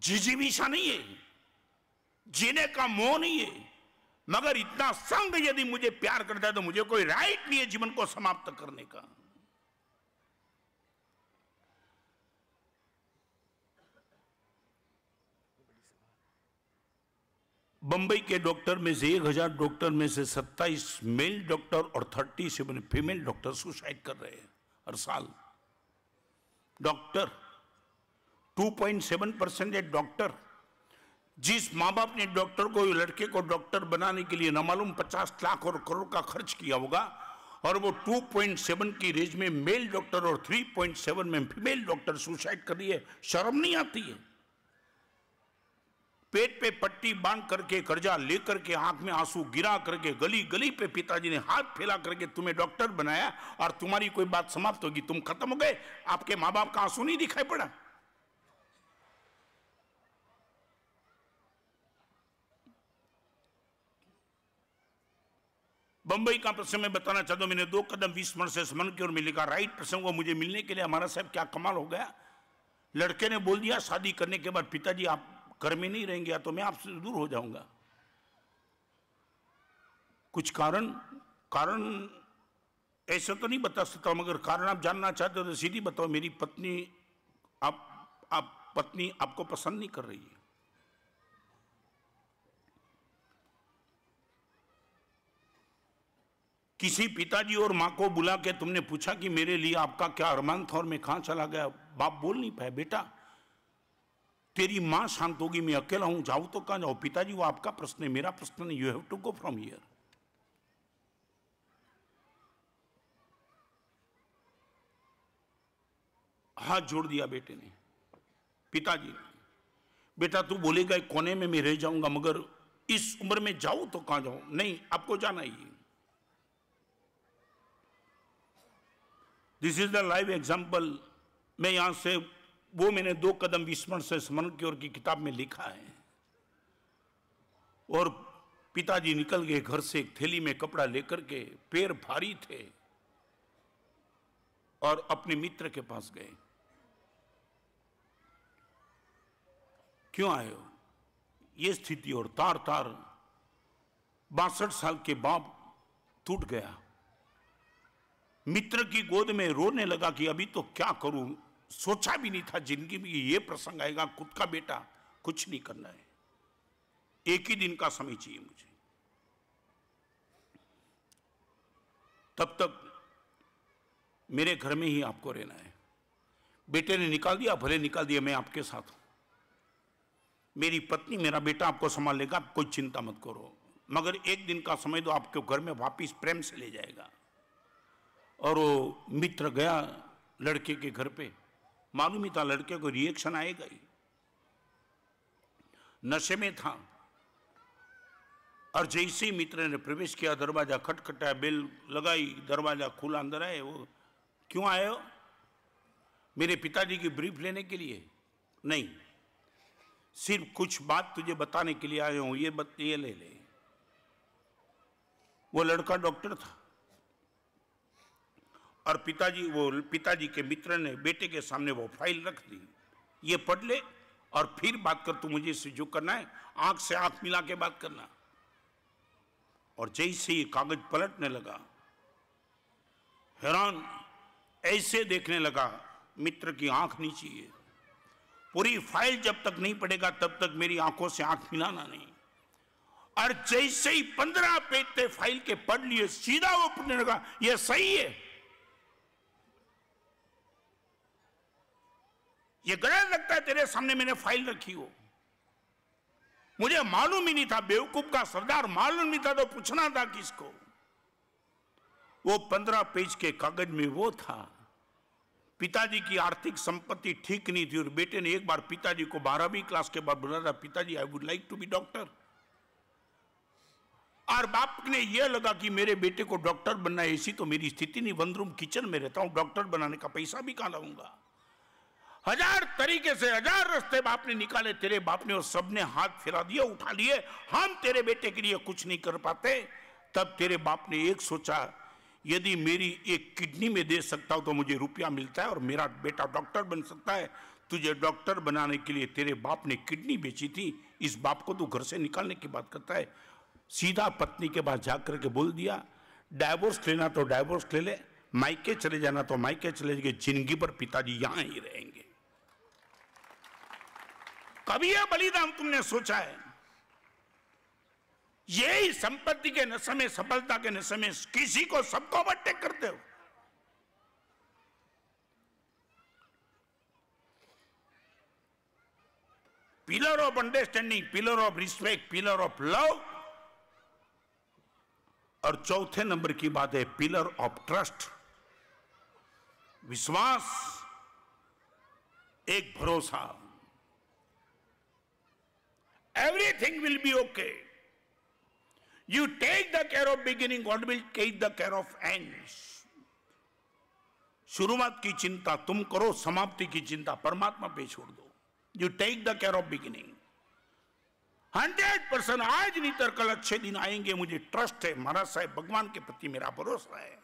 जिजीविषा नहीं है, जीने का मोह नहीं है, मगर इतना संग यदि मुझे प्यार करता है तो मुझे कोई राइट नहीं है जीवन को समाप्त करने का। बंबई के डॉक्टर में से 1000 डॉक्टर में से 27 मेल डॉक्टर और 37 फीमेल डॉक्टर सुसाइड कर रहे हैं हर साल। Doctor 2.7% doctor. जिस माँ बाप ने डॉक्टर को, लड़के को डॉक्टर बनाने के लिए न मालूम 50 लाख और करोड़ का खर्च किया होगा, और वो 2.7 की रेंज में मेल डॉक्टर और 3.7 में फीमेल डॉक्टर सुसाइड कर रही है, शर्म नहीं आती है? पेट पे पट्टी बांध करके, कर्जा लेकर के, आंख में आंसू गिरा करके, गली गली पे पिताजी ने हाथ फैला करके तुम्हें डॉक्टर बनाया, और तुम्हारी कोई बात समाप्त होगी, तुम खत्म हो गए, आपके माँ बाप का आंसू नहीं दिखाई पड़ा? बंबई का प्रसंग मैं बताना चाहता हूं। मैंने 2 कदम 20 मिनट से स्मरण की और मिलेगा राइट प्रसंग को मुझे मिलने के लिए। हमारा साहब क्या कमाल हो गया, लड़के ने बोल दिया शादी करने के बाद, पिताजी आप घर में नहीं रहेंगे तो मैं आपसे दूर हो जाऊंगा। कुछ कारण ऐसा तो नहीं बता सकता, मगर कारण आप जानना चाहते हो तो सीधी बताओ, मेरी पत्नी पत्नी आपको पसंद नहीं कर रही है। किसी पिताजी और माँ को बुला के तुमने पूछा कि मेरे लिए आपका क्या अरमान था और मैं कहां चला गया? बाप बोल नहीं पाए, बेटा तेरी माँ शांत होगी, मैं अकेला हूं, जाऊं तो कहां जाऊं? पिताजी वो आपका प्रश्न है, मेरा प्रश्न नहीं। You have to go from here. हाथ जोड़ दिया बेटे ने, पिताजी ने। बेटा तू बोलेगा कोने में मैं रह जाऊंगा, मगर इस उम्र में जाऊं तो कहां जाऊं? नहीं, आपको जाना ही है। This is the live example. मैं यहां से वो मैंने 2 कदम 20 मिनट से स्मरण की ओर की किताब में लिखा है। और पिताजी निकल गए घर से एक थैली में कपड़ा लेकर के, पैर भारी थे, और अपने मित्र के पास गए। क्यों आए हो? ये स्थिति, और तार तार 62 साल के बाप टूट गया। मित्र की गोद में रोने लगा कि अभी तो क्या करूं, सोचा भी नहीं था जिंदगी में ये प्रसंग आएगा। खुद का बेटा, कुछ नहीं करना है, एक ही दिन का समय चाहिए मुझे, तब तक मेरे घर में ही आपको रहना है। बेटे ने निकाल दिया, भले निकाल दिया, मैं आपके साथ हूं, मेरी पत्नी मेरा बेटा आपको संभाल लेगा, आप कोई चिंता मत करो, मगर एक दिन का समय दो, आपके घर में वापिस प्रेम से ले जाएगा। और वो मित्र गया लड़के के घर पे, मालूम ही था लड़के को रिएक्शन आएगा ही, नशे में था। और जैसे ही मित्र ने प्रवेश किया, दरवाजा खटखटाया, बेल लगाई, दरवाजा खुला, अंदर आए। वो क्यों आए हो? मेरे पिताजी की ब्रीफ लेने के लिए? नहीं, सिर्फ कुछ बात तुझे बताने के लिए आए हूं, ये ले ले। वो लड़का डॉक्टर था, और पिताजी के मित्र ने बेटे के सामने वो फाइल रख दी, ये पढ़ ले और फिर बात कर, तू मुझे इससे जो करना है आंख से आंख मिला के बात करना। और जैसे ही कागज पलटने लगा, हैरान ऐसे देखने लगा, मित्र की आंख नीची है। पूरी फाइल जब तक नहीं पढ़ेगा तब तक मेरी आंखों से आंख मिलाना नहीं। और जैसे ही 15 पेज थे फाइल के पढ़ लिए, सीधा वो पढ़ने लगा, ये सही है, ये गलत लगता है तेरे सामने मैंने फाइल रखी हो, मुझे मालूम ही नहीं था, बेवकूफ का सरदार, मालूम नहीं था तो पूछना था किसको। वो 15 पेज के कागज में वो था, पिताजी की आर्थिक संपत्ति ठीक नहीं थी और बेटे ने एक बार पिताजी को 12वीं क्लास के बाद बोला था, पिताजी I would like to be doctor. और बाप ने यह लगा कि मेरे बेटे को डॉक्टर बनना है, ऐसी तो मेरी स्थिति नहीं, 1 रूम किचन में रहता हूं, डॉक्टर बनाने का पैसा भी कहां लाऊंगा। 1000 तरीके से 1000 रास्ते बाप ने निकाले, तेरे बाप ने और सबने हाथ फिरा दिए, उठा लिए, हम तेरे बेटे के लिए कुछ नहीं कर पाते। तब तेरे बाप ने एक सोचा, यदि मेरी एक किडनी में दे सकता हूं तो मुझे रुपया मिलता है और मेरा बेटा डॉक्टर बन सकता है। तुझे डॉक्टर बनाने के लिए तेरे बाप ने किडनी बेची थी, इस बाप को तू घर से निकालने की बात करता है। सीधा पत्नी के पास जाकर के बोल दिया, डाइवोर्स लेना तो डाइवोर्स ले ले, मायके चले जाना तो मायके चले जाएंगे, जिंदगी पर पिताजी यहां ही रहेंगे। कभी यह बलिदान तुमने सोचा है? यही संपत्ति के नशे में, सफलता के नशे में किसी को, सबको ओवरटेक करते हो। Pillar of understanding, pillar of respect, pillar of love, और चौथे नंबर की बात है पिलर ऑफ ट्रस्ट, विश्वास, एक भरोसा। Everything will be okay, you take the care of beginning, God will take the care of ends. शुरुआत की चिंता तुम करो, समाप्ति की चिंता परमात्मा पे छोड़ दो। You take the care of beginning. 100% आज नहीं तो कल अच्छे दिन आएंगे, मुझे ट्रस्ट है महाराज साहब, भगवान के प्रति मेरा भरोसा है।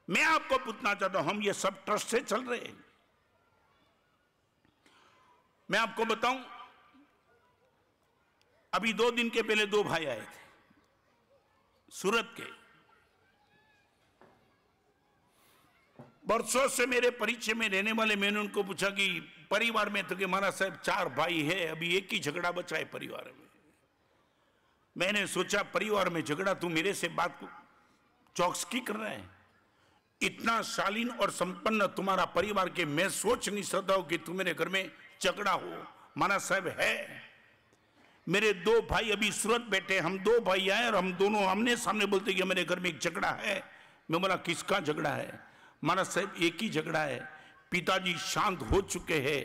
मैं आपको पूछना चाहता हूं, हम ये सब ट्रस्ट से चल रहे हैं? मैं आपको बताऊं, अभी 2 दिन के पहले 2 भाई आए थे सूरत के, बरसों से मेरे परिचय में रहने वाले। मैंने उनको पूछा कि परिवार में तो कि महाराज साहब 4 भाई है, अभी एक ही झगड़ा बचा है परिवार में। मैंने सोचा परिवार में झगड़ा, तू मेरे से बात चौकसी कर रहा है? इतना शालीन और संपन्न तुम्हारा परिवार के मैं सोच नहीं सकता हूं कि तुम मेरे घर में झगड़ा हो। महाराज साहब है, मेरे 2 भाई अभी सूरत बैठे, हम 2 भाई आए और हम दोनों आमने सामने बोलते कि मेरे घर में एक झगड़ा है। मैं बोला किसका झगड़ा है? महाराज साहब एक ही झगड़ा है, पिताजी शांत हो चुके हैं।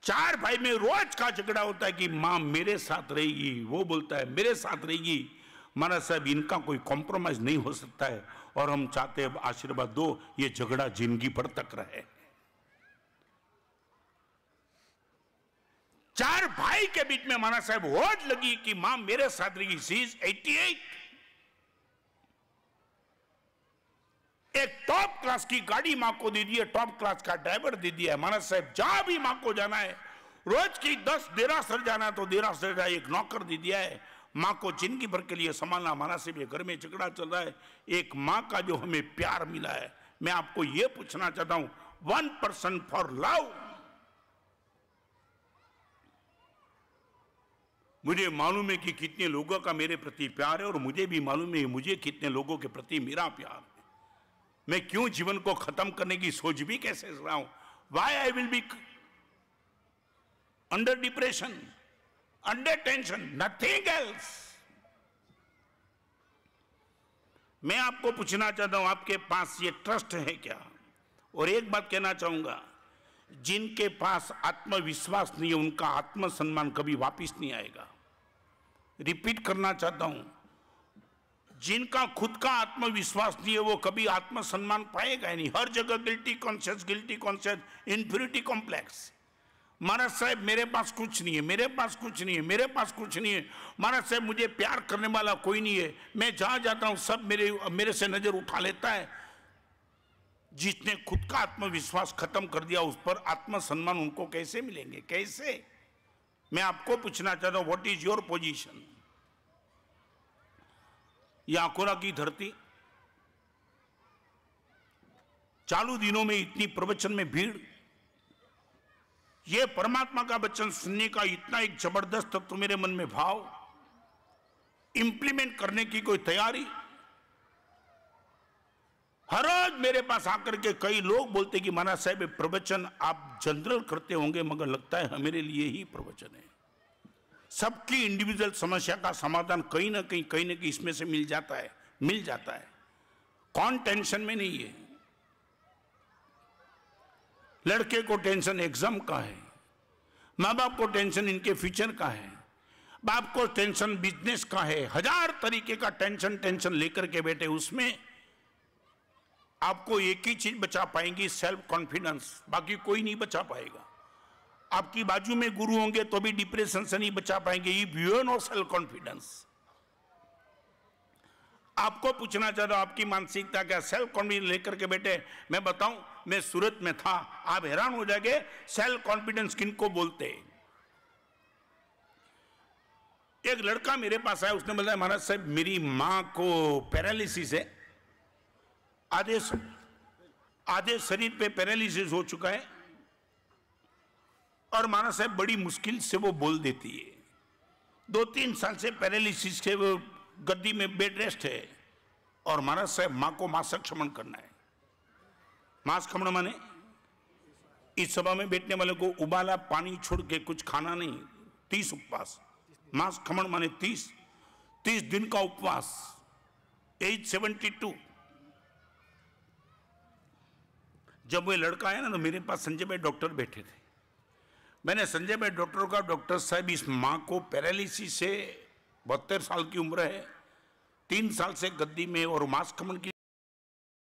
4 भाई में रोज का झगड़ा होता है कि मां मेरे साथ रहेगी, वो बोलता है मेरे साथ रहेगी। महाराज साहब इनका कोई कॉम्प्रोमाइज नहीं हो सकता है और हम चाहते हैं आशीर्वाद दो, ये झगड़ा जिंदगी भर तक रहे। 4 भाई के बीच में महाराज साहब होड़ लगी कि मां मेरे साथ रहेगी। शी इज 88, एक टॉप क्लास की गाड़ी मां को दे दी है, टॉप क्लास का ड्राइवर दे दिया है। महाराज साहब जहां भी मां को जाना है, रोज की 10 देरासर जाना है तो देरासर का एक नौकर दे दिया है, मां को जिंदगी भर के लिए संभालना। महाराज साहब ये घर में झगड़ा चल रहा है, एक मां का जो हमें प्यार मिला है। मैं आपको यह पूछना चाहता हूं, 1% फॉर लव। मुझे मालूम है कि कितने लोगों का मेरे प्रति प्यार है और मुझे भी मालूम है मुझे कितने लोगों के प्रति मेरा प्यार है। मैं क्यों जीवन को खत्म करने की सोच भी कैसे रहा हूं? Why I will be under depression, under tension, nothing else. मैं आपको पूछना चाहता हूं, आपके पास ये ट्रस्ट है क्या? और एक बात कहना चाहूंगा, जिनके पास आत्मविश्वास नहीं है उनका आत्मसम्मान कभी वापस नहीं आएगा। रिपीट करना चाहता हूं, जिनका खुद का आत्मविश्वास नहीं है वो कभी आत्मसम्मान पाएगा ही नहीं। हर जगह गिल्टी कॉन्शियस, इंफीरियरिटी कॉम्प्लेक्स। महाराज साहब मेरे पास कुछ नहीं है, मेरे पास कुछ नहीं है, मेरे पास कुछ नहीं है। महाराज साहब मुझे प्यार करने वाला कोई नहीं है, मैं जहां जाता हूं सब मेरे से नजर उठा लेता है। जिसने खुद का आत्मविश्वास खत्म कर दिया उस पर आत्मसम्मान उनको कैसे मिलेंगे? कैसे? मैं आपको पूछना चाहता हूं, व्हाट इज योर पोजीशन? यह अकोला की धरती, चालू दिनों में इतनी प्रवचन में भीड़, यह परमात्मा का वचन सुनने का इतना एक जबरदस्त तो मेरे मन में भाव, इंप्लीमेंट करने की कोई तैयारी। हर रोज मेरे पास आकर के कई लोग बोलते कि महाराज साहब प्रवचन आप जनरल करते होंगे, मगर लगता है मेरे लिए ही प्रवचन है। सबकी इंडिविजुअल समस्या का समाधान कहीं ना कहीं इसमें से मिल जाता है। कौन टेंशन में नहीं है? लड़के को टेंशन एग्जाम का है, माँ बाप को टेंशन इनके फ्यूचर का है, बाप को टेंशन बिजनेस का है, हजार तरीके का टेंशन लेकर के बैठे। उसमें आपको एक ही चीज बचा पाएंगी, सेल्फ कॉन्फिडेंस, बाकी कोई नहीं बचा पाएगा। आपकी बाजू में गुरु होंगे तो भी डिप्रेशन से नहीं बचा पाएंगे। If you have no self confidence, आपको पूछना चाहता हूं आपकी मानसिकता क्या? सेल्फ कॉन्फिडेंस लेकर के बैठे। मैं बताऊं, मैं सूरत में था, आप हैरान हो जाएंगे सेल्फ कॉन्फिडेंस किनको बोलते हैं। एक लड़का मेरे पास आया, उसने बोला महाराज साहब मेरी मां को पैरालिसिस है, आधे शरीर पे पैरालिसिस हो चुका है, और महाराज साहब बड़ी मुश्किल से वो बोल देती है। 2-3 साल से पैरालिसिस के वो गद्दी में बेड रेस्ट है, और महाराज साहब मां को मासिक क्षमण करना है। मास क्षमण माने इस सभा में बैठने वाले को उबाला पानी छोड़ के कुछ खाना नहीं, 30 उपवास। मास क्षमण माने 30 दिन का उपवास, एज 72। जब वो लड़का आया ना तो मेरे पास संजय भाई डॉक्टर बैठे थे। मैंने संजय भाई डॉक्टर का, डॉक्टर साहब इस मां को पैरालिसिस से 72 साल की उम्र है, 3 साल से गद्दी में और मास क्षमण की